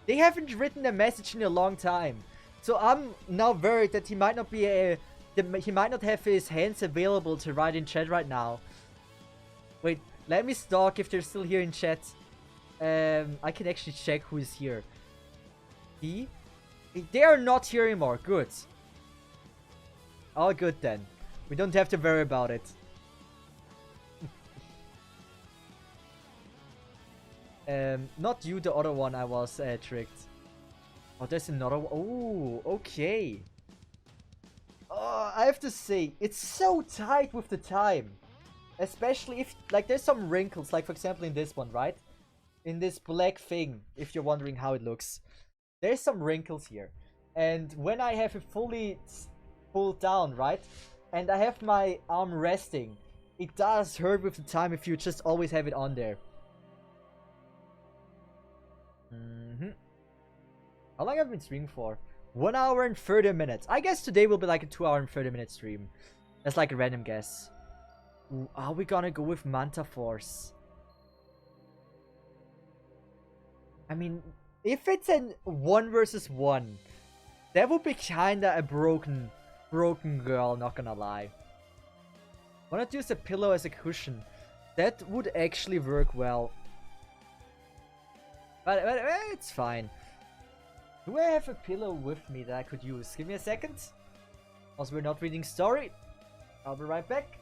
They haven't written a message in a long time. So I'm now worried that he might not be he might not have his hands available to write in chat right now. Wait, let me stalk if they're still here in chat. I can actually check who is here. They are not here anymore. Good. All good then. We don't have to worry about it. Not you, the other one I was tricked. Oh, there's another one. Oh, okay. Oh, I have to say, it's so tight with the time. Especially if, like, there's some wrinkles, like for example in this one, right? In this black thing, if you're wondering how it looks. There's some wrinkles here. And when I have it fully pulled down, right? And I have my arm resting, it does hurt with the time if you just always have it on there. How long have I been streaming for? 1 hour and 30 minutes. I guess today will be like a 2 hour and 30 minute stream. That's like a random guess. Ooh, are we gonna go with Manta Force? I mean, if it's a 1 versus 1, that would be kinda a broken girl, not gonna lie. Wanna use a pillow as a cushion? That would actually work well. But it's fine. Do I have a pillow with me that I could use? Give me a second. Also, we're not reading story. I'll be right back.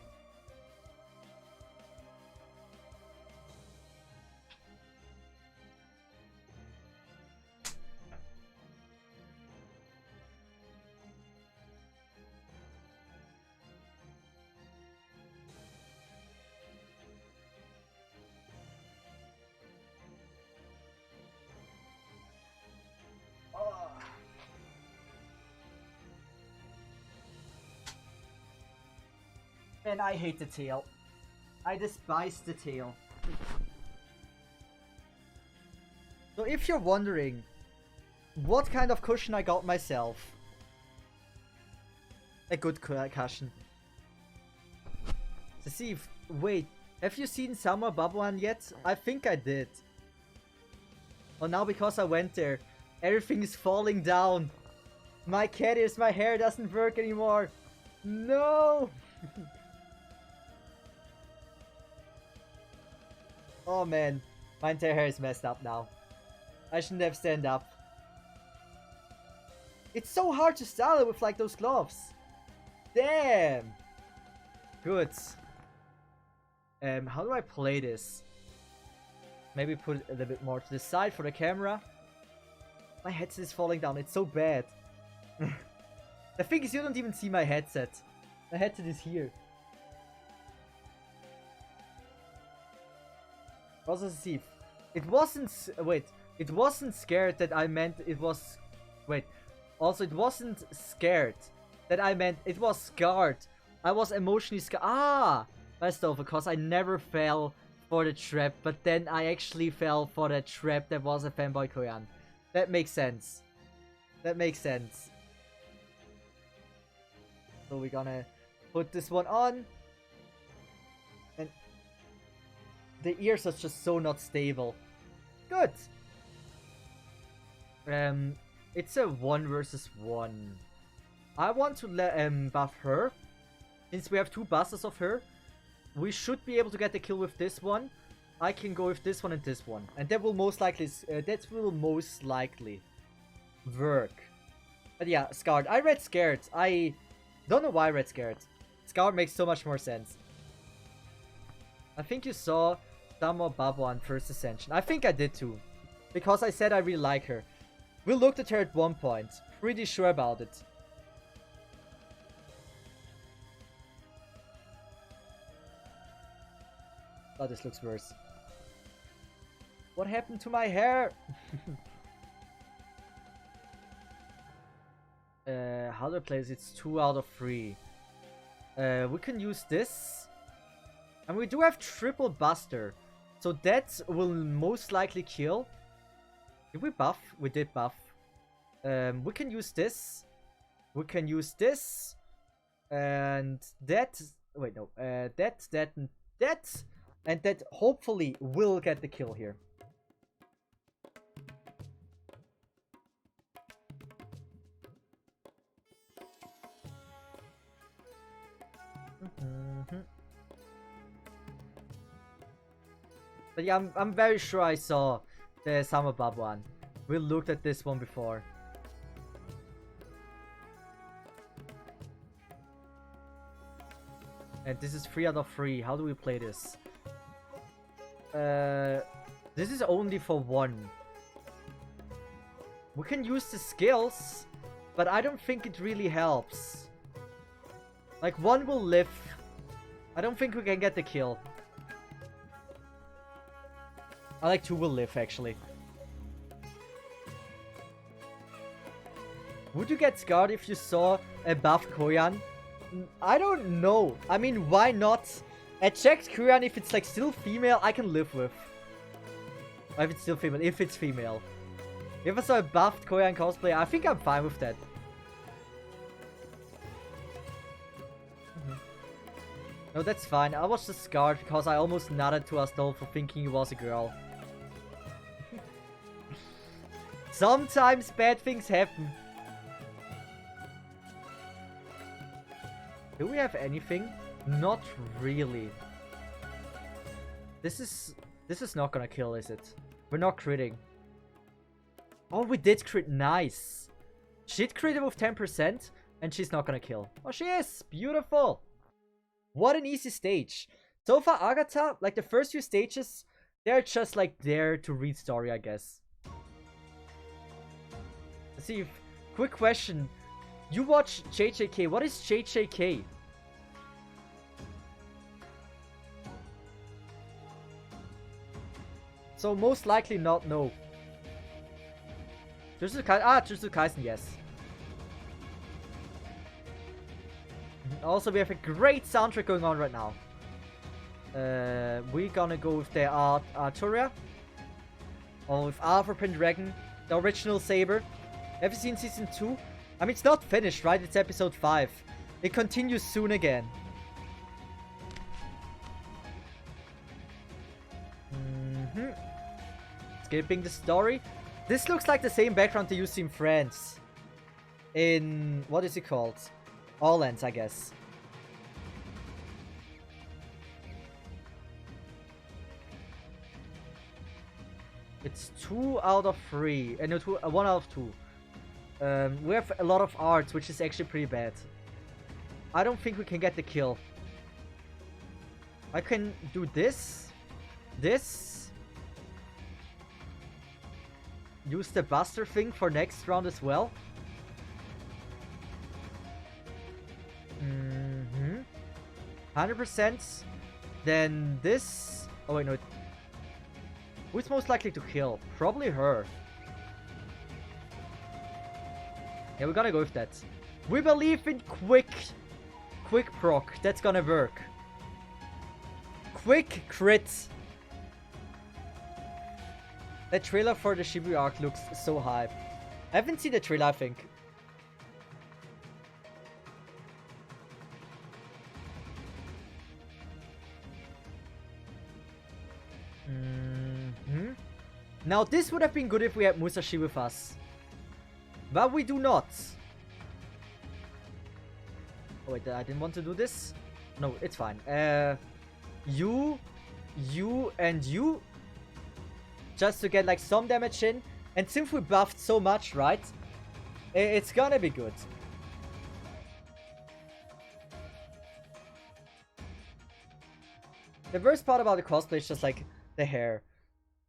And I hate the tail. I despise the tail. So if you're wondering what kind of cushion I got myself, a good cushion. Cesith, wait, have you seen Summer Bubblewan yet? I think I did. Well, now because I went there, everything is falling down. My cat ears, my hair doesn't work anymore. No! Oh man, my entire hair is messed up now. I shouldn't have stand up. It's so hard to style it with like those gloves. Damn! Good. How do I play this? Maybe put it a little bit more to the side for the camera. My headset is falling down, it's so bad. The thing is, you don't even see my headset. My headset is here. Also, Cesith, it wasn't. Wait, it wasn't scared that I meant it was. Wait, Also, it wasn't scared. That I meant, it was scarred. I was emotionally scared. Ah! That's over, because I never fell for the trap, but then I actually fell for the trap that was a fanboy Koyan. That makes sense. That makes sense. So we're gonna put this one on. And the ears are just so not stable. Good. It's a 1 versus 1. I want to buff her. Since we have 2 busters of her, we should be able to get the kill with this one. I can go with this one and this one, and that will most likely work. But yeah, scarred. I read scared. I don't know why I read scared. Scarred makes so much more sense. I think you saw Tamamo Babo on first ascension. I think I did too, because I said I really like her. We looked at her at one point. Pretty sure about it. Oh, this looks worse. What happened to my hair? How do I play this? It's 2 out of 3. We can use this. And we do have triple buster. So that will most likely kill. Did we buff? We did buff. We can use this. We can use this. And that. Wait, no. That, and that. And that hopefully will get the kill here. But yeah, I'm very sure I saw the Summer Bub one. We looked at this one before. And this is 3 out of 3. How do we play this? This is only for 1. We can use the skills, but I don't think it really helps. Like, 1 will live. I don't think we can get the kill. I like 2 will live, actually. Would you get scarred if you saw a buff Koyan? I don't know. I mean, why not? A checked Koyan, if it's like still female, I can live with. Or if it's still female, if it's female. If I saw a buffed Koyan cosplay, I think I'm fine with that. No, that's fine. I was just scarred because I almost nodded to Astol for thinking he was a girl. Sometimes bad things happen. Do we have anything? Not really. This is not gonna kill, is it? We're not critting. Oh, we did crit. Nice. She'd crit with 10%, and she's not gonna kill. Oh, she is. Beautiful. What an easy stage. So far, Agatha, like the first few stages, they're just like there to read story, I guess. Let's see. Quick question. You watch JJK. What is JJK? So most likely not, no. Jujutsu Kaisen, yes. Also, we have a great soundtrack going on right now. We're gonna go with the Arturia. Or with Alpha Pendragon, the original Saber. Have you seen season 2? I mean, it's not finished, right? It's episode 5. It continues soon again. Skipping the story. This looks like the same background they used in France. In... what is it called? Orleans, I guess. It's 2 out of 3. No, 1 out of 2. We have a lot of art, which is actually pretty bad. I don't think we can get the kill. I can do this. This. Use the buster thing for next round as well. 100%. Then this. Oh wait, no. Who's most likely to kill? Probably her. Yeah, we're gonna go with that. We believe in quick proc. That's gonna work. Quick crit. The trailer for the Shibuya arc looks so hype. I haven't seen the trailer, I think. Now this would have been good if we had Musashi with us. But we do not. Oh wait, I didn't want to do this. No, it's fine. You, and you. Just to get like some damage in. And since we buffed so much, right? It's gonna be good. The worst part about the cosplay is just like the hair.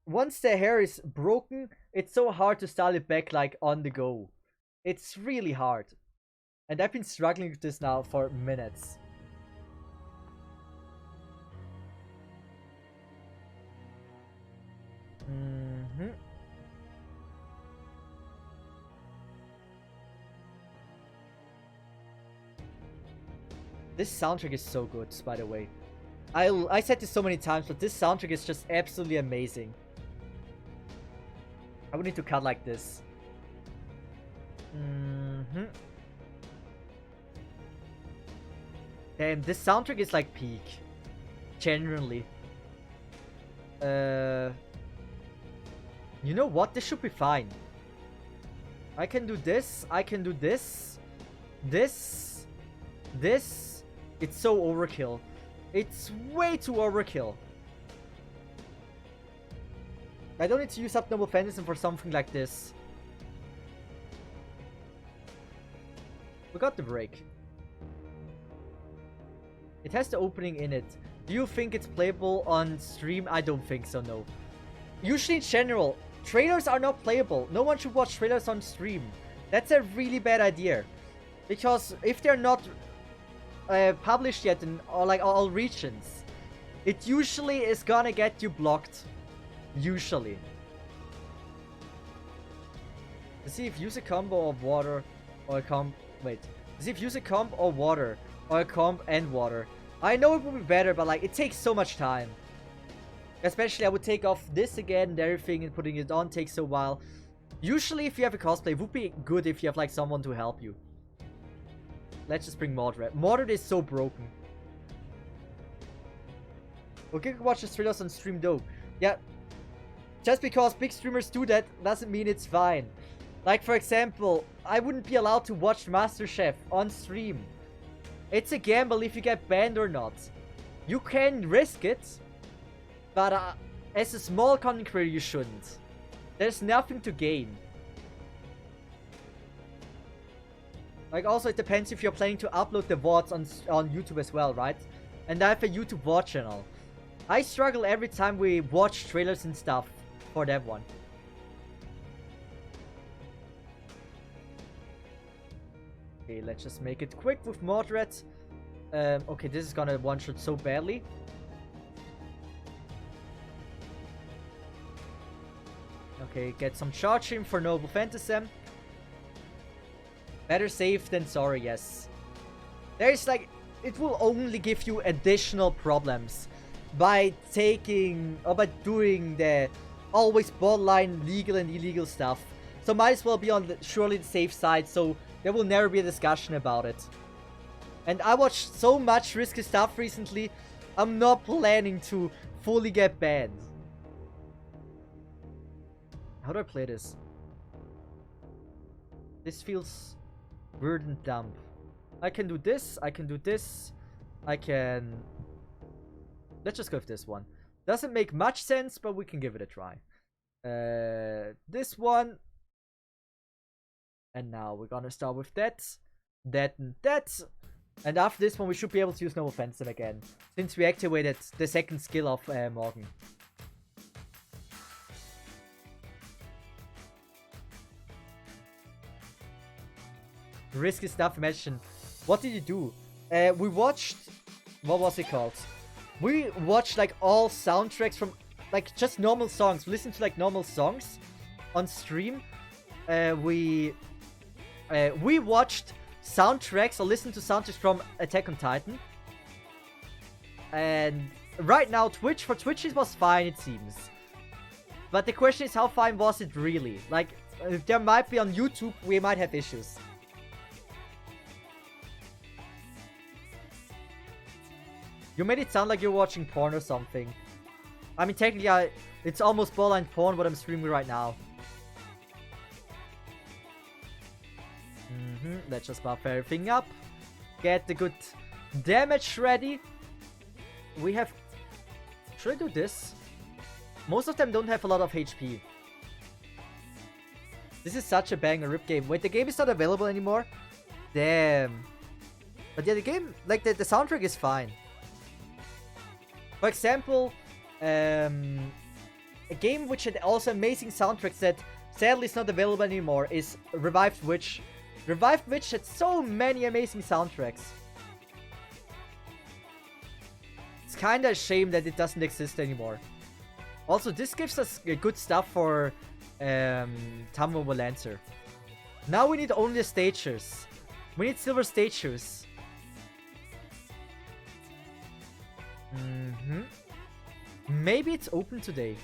Once the hair is broken, it's so hard to style it back like on the go. It's really hard. And I've been struggling with this now for minutes. This soundtrack is so good, by the way. I said this so many times, but this soundtrack is just absolutely amazing. I would need to cut like this. Damn, this soundtrack is like peak. Genuinely. You know what? This should be fine. I can do this. I can do this. This. It's so overkill. It's way too overkill. I don't need to use up Noble Phantasm for something like this. We got the break. It has the opening in it. Do you think it's playable on stream? I don't think so, no. Usually in general, trailers are not playable. No one should watch trailers on stream. That's a really bad idea. Because if they're not published yet in all regions, it usually is gonna get you blocked. Usually. To see if use a combo of water or a combo. Wait. To see if use a combo or water or a combo and water. I know it would be better, but like it takes so much time. Especially I would take off this again and everything and putting it on takes a while. Usually if you have a cosplay, it would be good if you have like someone to help you. Let's just bring Mordred. Mordred is so broken. Okay, watch the trailers on stream though. Yeah. Just because big streamers do that doesn't mean it's fine. Like for example, I wouldn't be allowed to watch MasterChef on stream. It's a gamble if you get banned or not. You can risk it, but as a small content creator you shouldn't. There's nothing to gain. Like also it depends if you're planning to upload the VODs on YouTube as well, right? And I have a YouTube VOD channel. I struggle every time we watch trailers and stuff for that one. Okay, let's just make it quick with Mordred. Okay, this is gonna one-shot so badly. Okay, get some charge in for Noble Phantasm. Better safe than sorry, yes. There's like, it will only give you additional problems by taking or by doing the always borderline legal and illegal stuff. So might as well be on surely the safe side, so there will never be a discussion about it. And I watched so much risky stuff recently, I'm not planning to fully get banned. How do I play this? This feels weird and dumb. I can do this, I can do this, I can... Let's just go with this one. Doesn't make much sense, but we can give it a try. This one. And now we're gonna start with that, and that. And after this one we should be able to use Noble Phantasm again, since we activated the second skill of Morgan. Risky stuff, imagine. What did you do? We watched... What was it called? We watched like all soundtracks from like just normal songs. We listened to like normal songs on stream. We we watched soundtracks or listened to soundtracks from Attack on Titan. And right now, for Twitch it was fine, it seems. But the question is, how fine was it really? Like, if there might be on YouTube, we might have issues. You made it sound like you're watching porn or something. I mean, technically, it's almost borderline porn what I'm streaming right now. Let's just buff everything up. Get the good damage ready. We have... Should I do this? Most of them don't have a lot of HP. This is such a banger rip game. Wait, the game is not available anymore? Damn. But yeah, the game... Like, the soundtrack is fine. For example... a game which had also amazing soundtracks that sadly is not available anymore is Revived Witch. Revived Witch had so many amazing soundtracks. It's kinda a shame that it doesn't exist anymore. Also, this gives us good stuff for Tamamo Lancer. Now we need only the stagers. We need silver stagers. Maybe it's open today.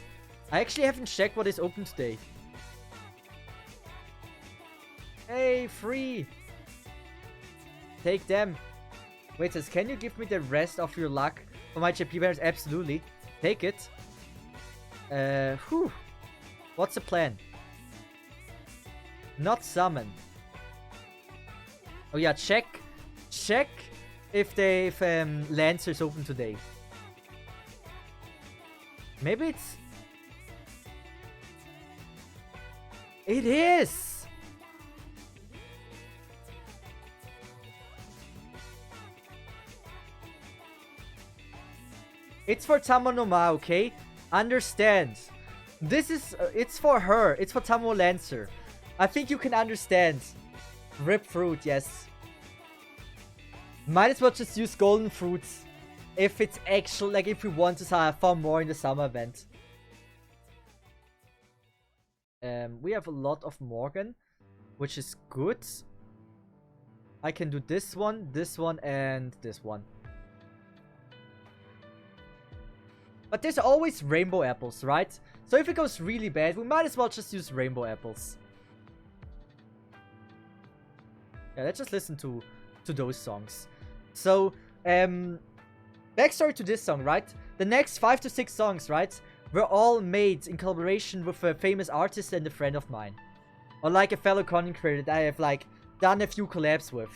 I actually haven't checked what is open today. Hey, free! Take them. Wait, says, can you give me the rest of your luck for my JP banners? Absolutely. Take it. Whew. What's the plan? Not summon. Oh yeah, check if Lancer's open today. Maybe it's... It is! It's for Tamonoma, okay? Understand. This is... it's for her. It's for Tamamo Lancer. I think you can understand. Rip fruit, yes. Might as well just use golden fruits. If it's actual, like if we want to have fun more in the summer event. We have a lot of Morgan, which is good. I can do this one, and this one. But there's always rainbow apples, right? So if it goes really bad, we might as well just use rainbow apples. Yeah, let's just listen to those songs. So, backstory to this song, right? The next 5 to 6 songs, right? Were all made in collaboration with a famous artist and a friend of mine. Or like a fellow content creator that I have like done a few collabs with.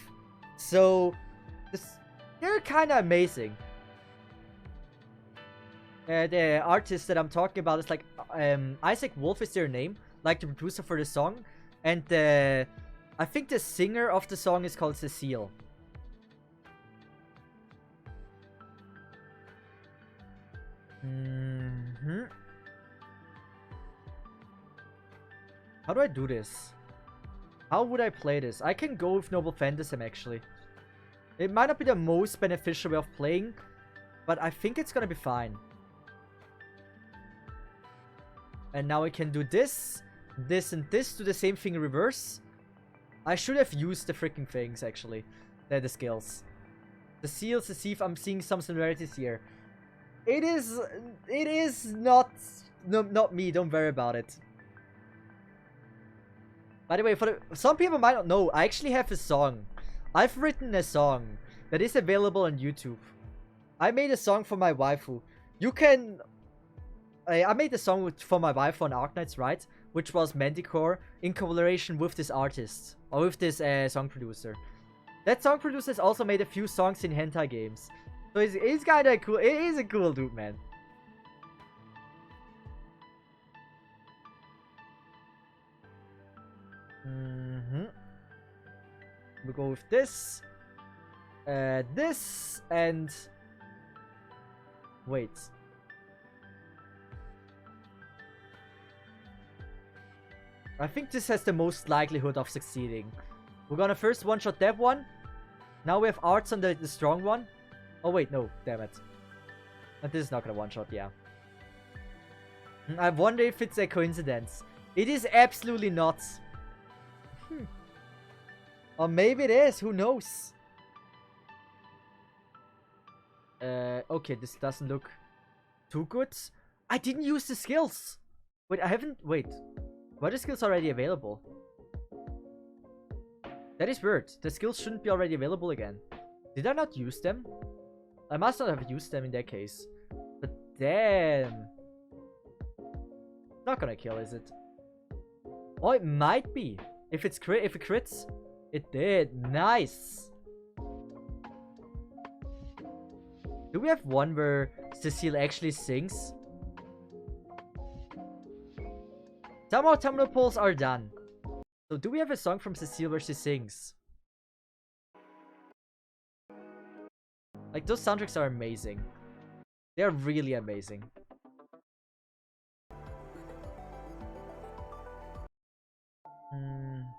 So, they're kind of amazing. The artist that I'm talking about is like, Isaac Wolf is their name. Like the producer for the song. And I think the singer of the song is called Cecith. How do I do this? How would I play this? I can go with Noble Phantasm actually. It might not be the most beneficial way of playing, but I think it's gonna be fine. And now I can do this, this, and this, do the same thing in reverse. I should have used the freaking things actually. They're the skills. The seals, the Cesith, I'm seeing some similarities here. It is not me, don't worry about it. By the way, some people might not know, I actually have a song. I've written a song that is available on YouTube. I made a song for my waifu. You can... I made a song for my waifu on Arknights, right? Which was Manticore in collaboration with this artist. Or with this song producer. That song producer has also made a few songs in hentai games. So it's kinda cool. It is a cool dude, man. We'll go with this. This and... Wait. I think this has the most likelihood of succeeding. We're gonna first one-shot that one. Now we have arts on the strong one. Oh wait, no, damn it. And this is not gonna one-shot, yeah. I wonder if it's a coincidence. It is absolutely not. Or maybe it is. Who knows? Okay, this doesn't look too good. I didn't use the skills. Wait, I haven't... Wait. Were the skills already available? That is weird. The skills shouldn't be already available again. Did I not use them? I must not have used them in that case. But damn. Not gonna kill, is it? Oh, it might be. If it crits. It did. Nice. Do we have one where Cecile actually sings? Tamamo polls are done. So do we have a song from Cecile where she sings? Like, those soundtracks are amazing. They're really amazing.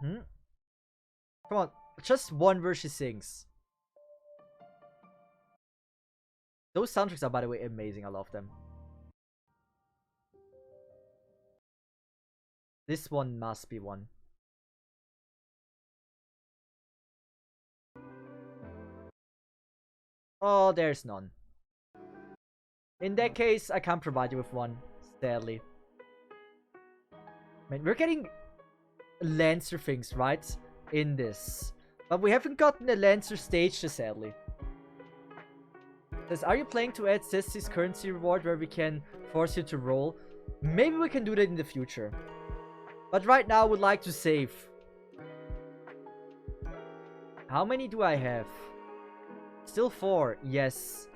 Come on, just one where she sings. Those soundtracks are, by the way, amazing. I love them. This one must be one. Oh, there's none. In that case, I can't provide you with one, sadly. Man, we're getting Lancer things, right? In this. But we haven't gotten a Lancer stage, sadly. Says, are you planning to add Cesith's currency reward where we can force you to roll? Maybe we can do that in the future. But right now, I would like to save. How many do I have? Still 4. Yes.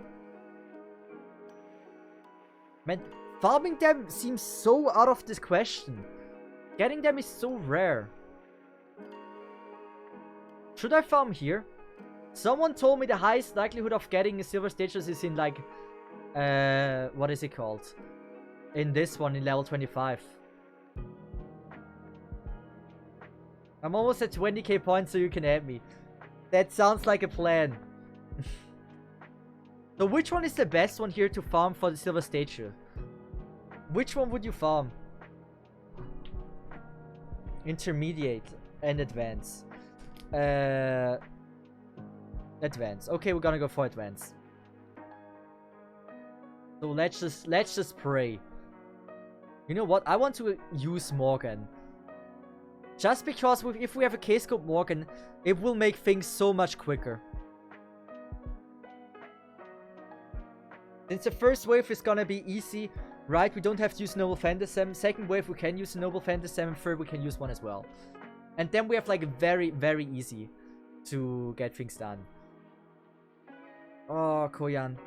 Man, farming them seems so out of this question. Getting them is so rare. Should I farm here? Someone told me the highest likelihood of getting a silver status is in like... what is it called? In this one, in level 25. I'm almost at 20k points, so you can add me. That sounds like a plan. So which one is the best one here to farm for the silver statue? Which one would you farm? Intermediate and advance. Advance. Okay, we're gonna go for advance. So let's just pray. You know what? I want to use Morgan. Just because if we have a K-scope Morgan, it will make things so much quicker. Since the first wave is gonna be easy, right? We don't have to use Noble Phantasm. Second wave we can use Noble Phantasm, and third we can use one as well. And then we have like very, very easy to get things done. Oh, Koyan.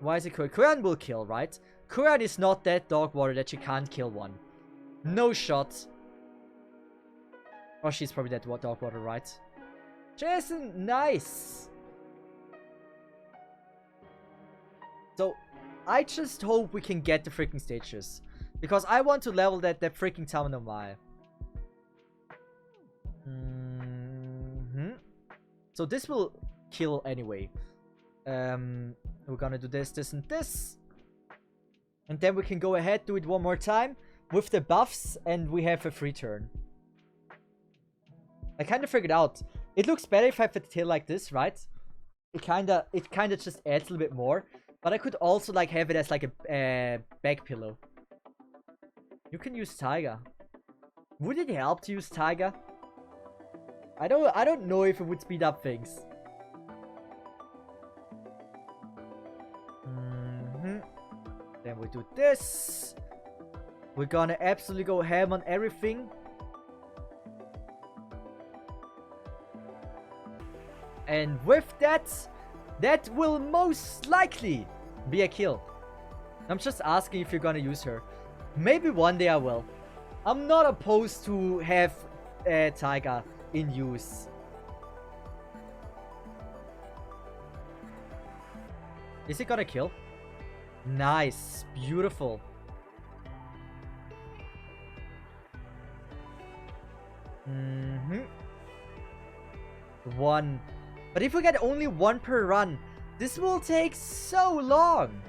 Why is it Koyan? Koyan will kill, right? Koyan is not that dog water that she can't kill one. No shot. Oh, she's probably that dog water, right? Jason, nice. So, I just hope we can get the freaking stages. Because I want to level that freaking Tamamo. So this will kill anyway. We're gonna do this, this, and this. And then we can go ahead, do it one more time with the buffs, and we have a free turn. I kind of figured out. It looks better if I have a tail like this, right? It kinda just adds a little bit more. But I could also like have it as like a back pillow. You can use Tiger. Would it help to use Tiger? I don't know if it would speed up things. Then we do this. We're gonna absolutely go ham on everything. And with that, that will most likely be a kill. I'm just asking if you're gonna use her. Maybe one day I will. I'm not opposed to have Tiger in use. Is it gonna kill? Nice. Beautiful. One. But if we get only one per run, this will take so long.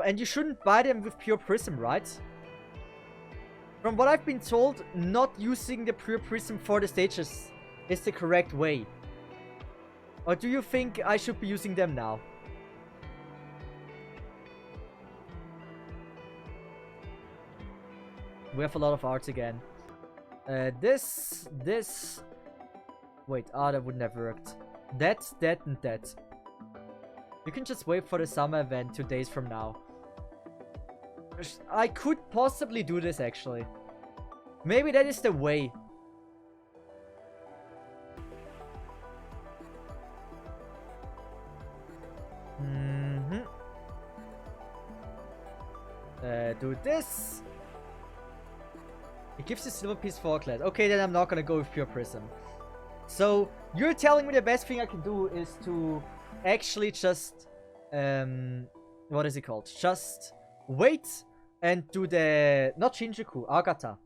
And you shouldn't buy them with pure prism, right? From what I've been told, not using the pure prism for the stages is the correct way. Or do you think I should be using them now? We have a lot of arts again. This... Wait, that wouldn't have worked. That, and that. You can just wait for the summer event 2 days from now. I could possibly do this, actually. Maybe that is the way. Do this. It gives you silver piece for class. Okay, then I'm not gonna go with pure prism. So, you're telling me the best thing I can do is to actually just... what is it called? Just wait and do the... Not Shinjuku, Agata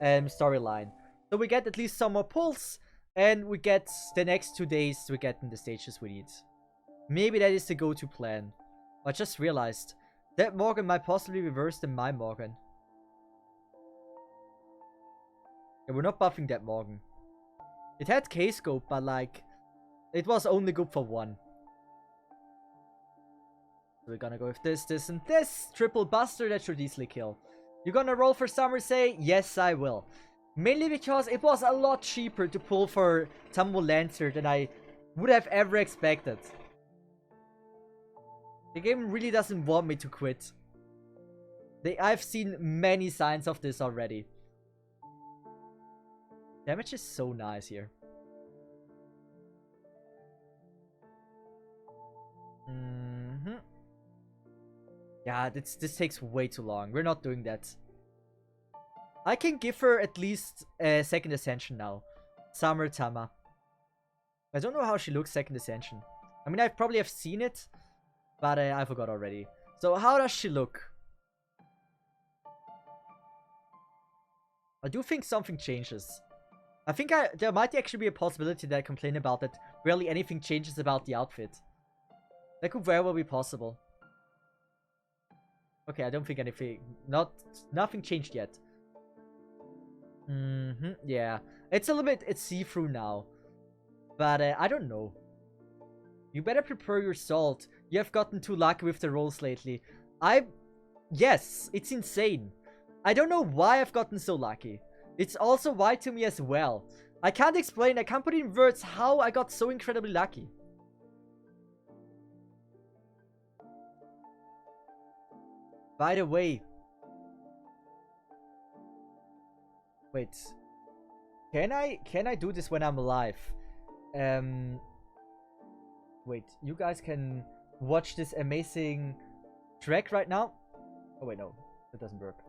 storyline. So we get at least some more pulls, and we get the next 2 days we get in the stages we need. Maybe that is the go-to plan. I just realized that Morgan might possibly be worse than my Morgan. Yeah, we're not buffing that Morgan. It had K-scope, but like, it was only good for one. We're gonna go with this, this, and this. Triple Buster, that should easily kill. You gonna roll for Summer Say? Yes, I will. Mainly because it was a lot cheaper to pull for Tamamo Lancer than I would have ever expected. The game really doesn't want me to quit. I've seen many signs of this already. Damage is so nice here. Yeah, this takes way too long. We're not doing that. I can give her at least a second ascension now. Summer Tama. I don't know how she looks second ascension. I mean, I probably have seen it, but I forgot already. So how does she look? I do think something changes. I think there might actually be a possibility that I complain about that barely anything changes about the outfit. That could very well be possible. Okay, I don't think anything... Nothing changed yet. Yeah. It's a little bit... It's see-through now. But I don't know. You better prepare your salt. You have gotten too lucky with the rolls lately. Yes, it's insane. I don't know why I've gotten so lucky. It's also why to me as well. I can't explain, I can't put in words how I got so incredibly lucky. By the way. Wait. Can I do this when I'm alive? Wait, you guys can watch this amazing track right now? Oh wait, no. That doesn't work.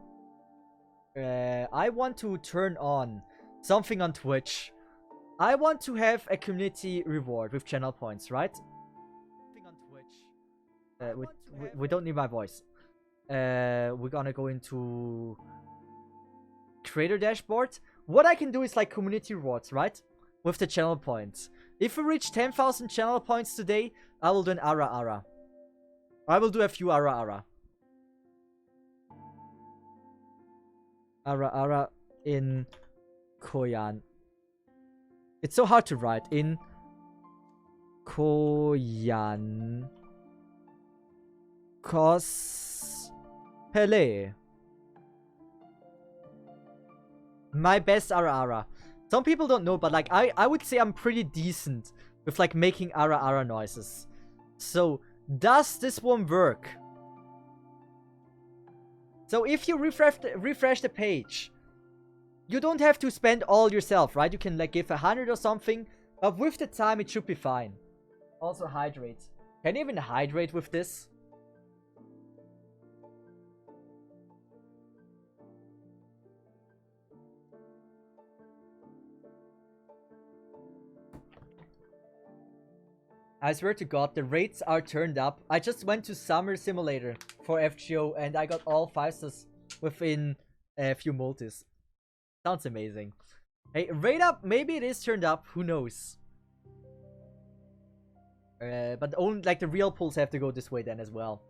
I want to turn on something on Twitch. I want to have a community reward with channel points, right? Something on Twitch. We don't need my voice. We're gonna go into creator dashboard. What I can do is like community rewards, right? With the channel points. If we reach 10,000 channel points today, I will do an Ara Ara. I will do a few Ara Ara. Ara Ara in Koyan. It's so hard to write. In Koyan. Cosplay. My best Ara Ara. Some people don't know, but like I would say I'm pretty decent with like making Ara Ara noises. So does this one work? So if you refresh the page, you don't have to spend all yourself, right? You can like give 100 or something, but with the time it should be fine. Also hydrate. Can you even hydrate with this? I swear to God, the rates are turned up. I just went to Summer Simulator for FGO and I got all 5-stars within a few multis. Sounds amazing. Hey, rate up, maybe it is turned up, who knows. But only like the real pulls have to go this way then as well.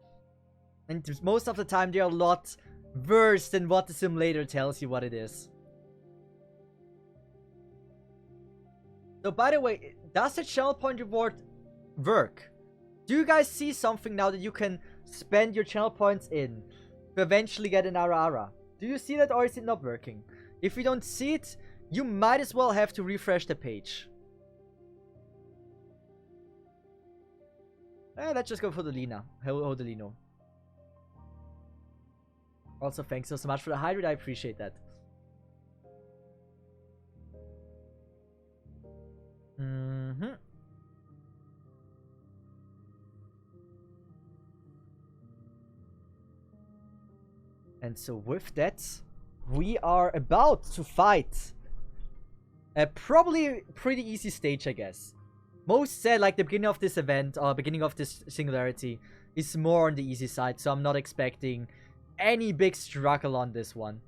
And most of the time, they are a lot worse than what the simulator tells you what it is. So, by the way, does the channel point reward work? Do you guys see something now that you can spend your channel points in to eventually get an Ara? Do you see that, or is it not working? If you don't see it, you might as well have to refresh the page. Let's just go for the Lina. Hodelino. Also, thanks so much for the hydrate. I appreciate that. And so with that, we are about to fight a probably pretty easy stage, I guess. Most said like the beginning of this event or beginning of this singularity is more on the easy side, so I'm not expecting any big struggle on this one.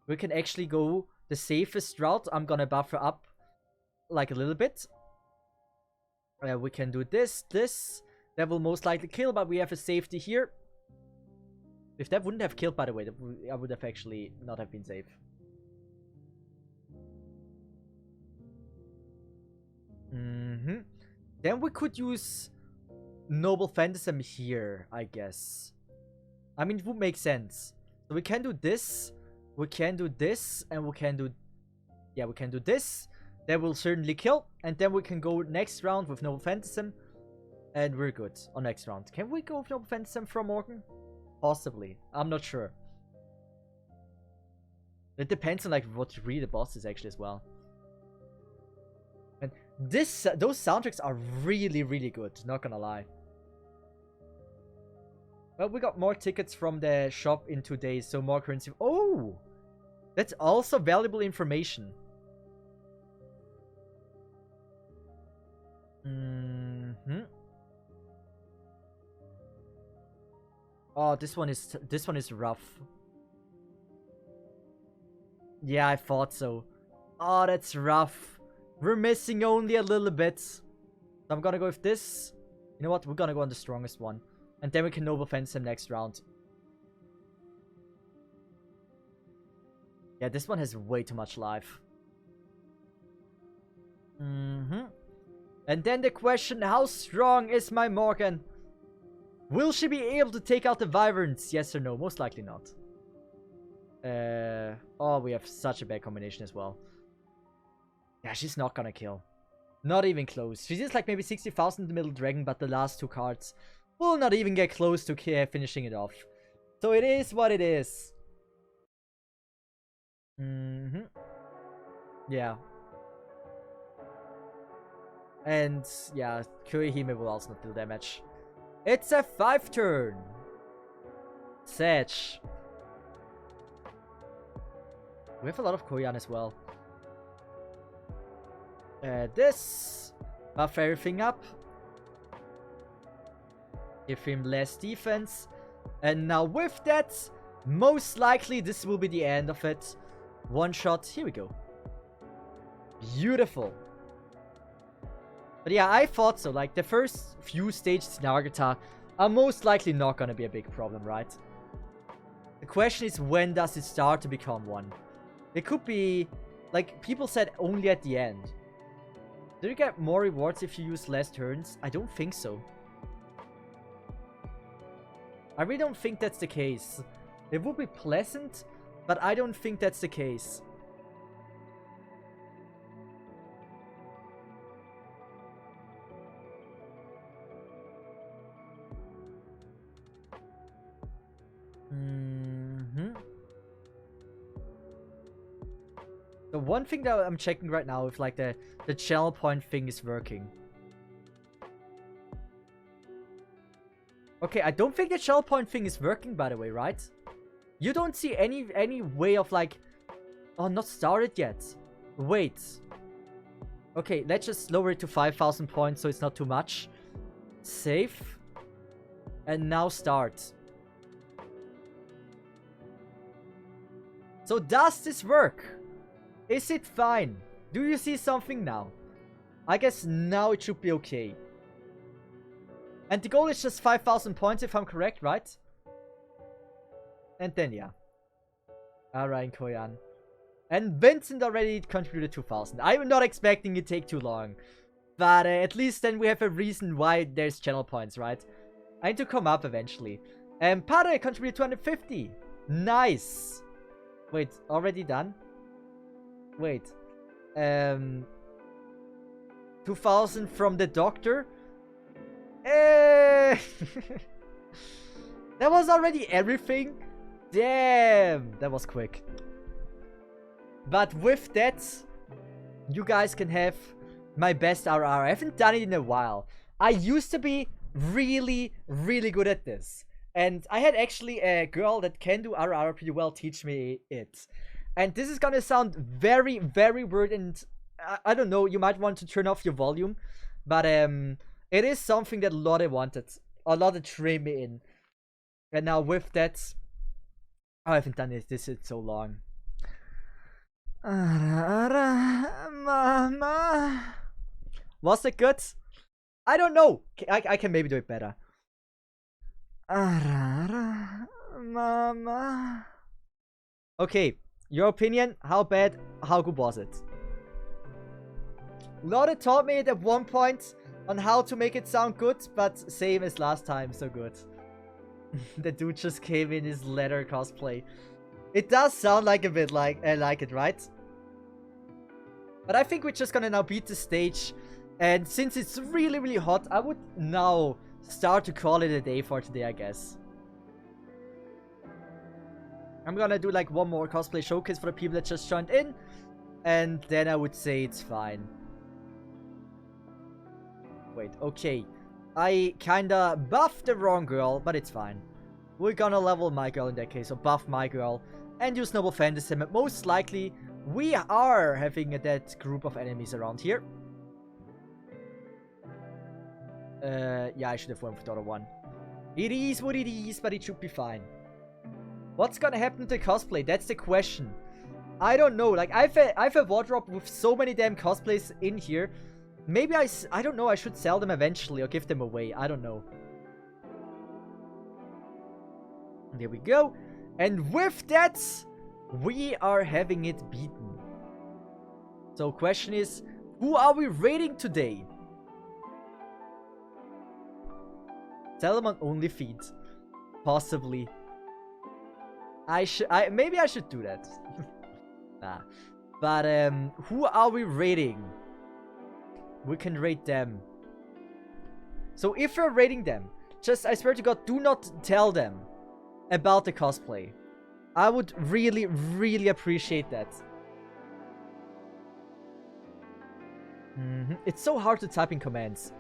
We can actually go the safest route. I'm gonna buffer up like a little bit. We can do this. That will most likely kill, but we have a safety here. If that wouldn't have killed, by the way, I would have actually not have been safe. Then we could use Noble Phantasm here, I guess. I mean, it would make sense. So we can do this, we can do this, and we can do... Yeah, we can do this. That will certainly kill. And then we can go next round with Noble Phantasm. And we're good on next round. Can we go with Noble Phantasm from Morgan? Possibly. I'm not sure. It depends on like what really the boss is actually as well. And those soundtracks are really, really good. Not gonna lie. Well, we got more tickets from the shop in 2 days, so more currency. Oh! That's also valuable information. Oh, this one is rough. Yeah, I thought so. Oh, that's rough. We're missing only a little bit. So I'm gonna go with this. You know what? We're gonna go on the strongest one. And then we can Noble Phantasm next round. Yeah, this one has way too much life. And then the question, how strong is my Morgan? Will she be able to take out the Wyverns? Yes or no? Most likely not. Oh, we have such a bad combination as well. Yeah, she's not gonna kill. Not even close. She's just like maybe 60,000 in the middle dragon, but the last 2 cards will not even get close to finishing it off. So it is what it is. Yeah. And yeah, Kurihime will also not do damage. It's a 5-turn. Sedge. We have a lot of Koyan as well. This. Buff everything up. Give him less defense. And now with that, most likely this will be the end of it. One shot. Here we go. Beautiful. But yeah, I thought so. Like, the first few stages in Nagata are most likely not gonna be a big problem, right? The question is, when does it start to become one? It could be... Like, people said only at the end. Do you get more rewards if you use less turns? I don't think so. I really don't think that's the case. It would be pleasant, but I don't think that's the case. The one thing that I'm checking right now if like the channel point thing is working. Okay, I don't think the channel point thing is working, by the way, right? You don't see any way of like... Oh, not started yet. Wait. Okay, let's just lower it to 5,000 points so it's not too much. Save. And now start. So does this work? Is it fine? Do you see something now? I guess now it should be okay. And the goal is just 5,000 points if I'm correct, right? And then, yeah. Alright, Koyan. And Vincent already contributed 2,000. I'm not expecting it to take too long. But at least then we have a reason why there's channel points, right? I need to come up eventually. And Pare contributed 250. Nice. Wait, already done? Wait. 2,000 from the doctor? That was already everything? Damn, that was quick. But with that, you guys can have my best RR. I haven't done it in a while. I used to be really, really good at this. And I had actually a girl that can do RR pretty well teach me it. And this is gonna sound very, very weird, and I don't know, you might want to turn off your volume. But it is something that Lotte wanted. Or Lotte trained me in. And now with that, I haven't done this in so long. Mama. Was it good? I don't know. I can maybe do it better. Mama. Okay, your opinion? How bad? How good was it? Lotte taught me it at one point on how to make it sound good, but same as last time, so good. The dude just came in his leather cosplay. It does sound like a bit like it, right? But I think we're just gonna now beat the stage. And since it's really, really hot, I would now start to call it a day for today, I guess. I'm gonna do like one more cosplay showcase for the people that just joined in. And then I would say it's fine. Wait, okay. I kinda buffed the wrong girl, but it's fine. We're gonna level my girl in that case, or buff my girl. And use Noble Fantasy. And most likely, we are having a dead group of enemies around here. Yeah, I should have went for the other one. It is what it is, but it should be fine. What's gonna happen to cosplay? That's the question. I don't know. Like, I have a wardrobe with so many damn cosplays in here. Maybe I don't know. I should sell them eventually or give them away. I don't know. There we go. And with that, we are having it beaten. So question is, who are we raiding today? Sell them on OnlyFeed. Possibly. Maybe I should do that. Nah. But who are we raiding? We can raid them. So if we're raiding them, just, I swear to God, do not tell them about the cosplay. I would really, really appreciate that. It's so hard to type in commands.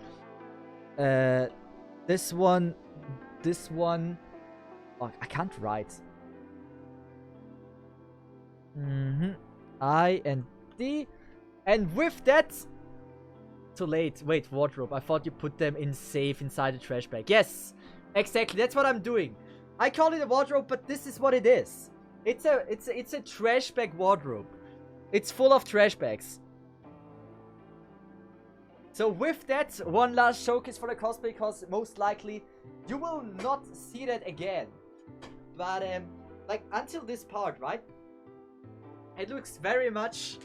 This one. Oh, I can't write. I and D. And with that... Too late. Wait, wardrobe. I thought you put them in safe inside the trash bag. Yes! Exactly, that's what I'm doing. I call it a wardrobe, but this is what it is. It's a trash bag wardrobe. It's full of trash bags. So with that, one last showcase for the cosplay, because most likely you will not see that again. But like until this part, right? It looks very much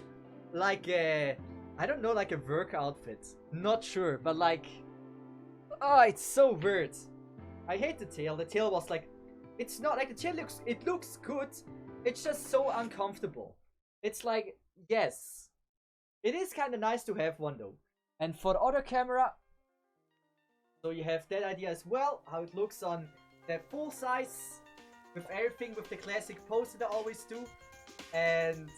like a, I don't know, like a work outfit. Not sure, but like, oh, it's so weird. I hate the tail. The tail was like, it's not like the tail looks, it looks good. It's just so uncomfortable. It's like, yes, it is kind of nice to have one though. And for the other camera, so you have that idea as well, how it looks on the full size, with everything, with the classic pose that I always do. And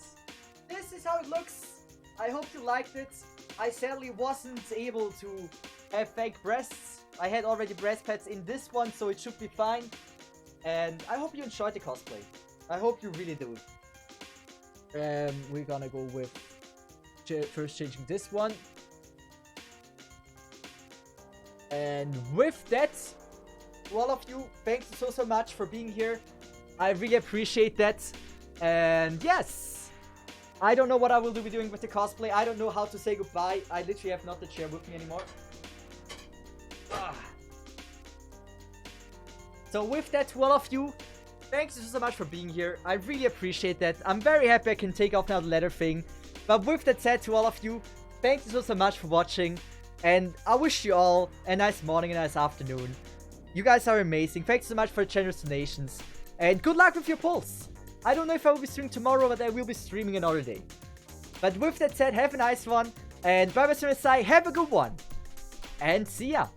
this is how it looks. I hope you liked it. I sadly wasn't able to have fake breasts. I had already breast pads in this one, so it should be fine. And I hope you enjoyed the cosplay. I hope you really do. We're gonna go with first changing this one. And with that, to all of you, thanks so much for being here. I really appreciate that. And yes, I don't know what I will be doing with the cosplay. I don't know how to say goodbye. I literally have not the chair with me anymore. So with that, to all of you, thanks so much for being here. I really appreciate that. I'm very happy I can take off now the leather thing. But with that said, to all of you, thanks so much for watching. And I wish you all a nice morning, a nice afternoon. You guys are amazing. Thanks so much for the generous donations. And good luck with your polls. I don't know if I will be streaming tomorrow, but I will be streaming another day. But with that said, have a nice one. And bye bye, have a good one. And see ya.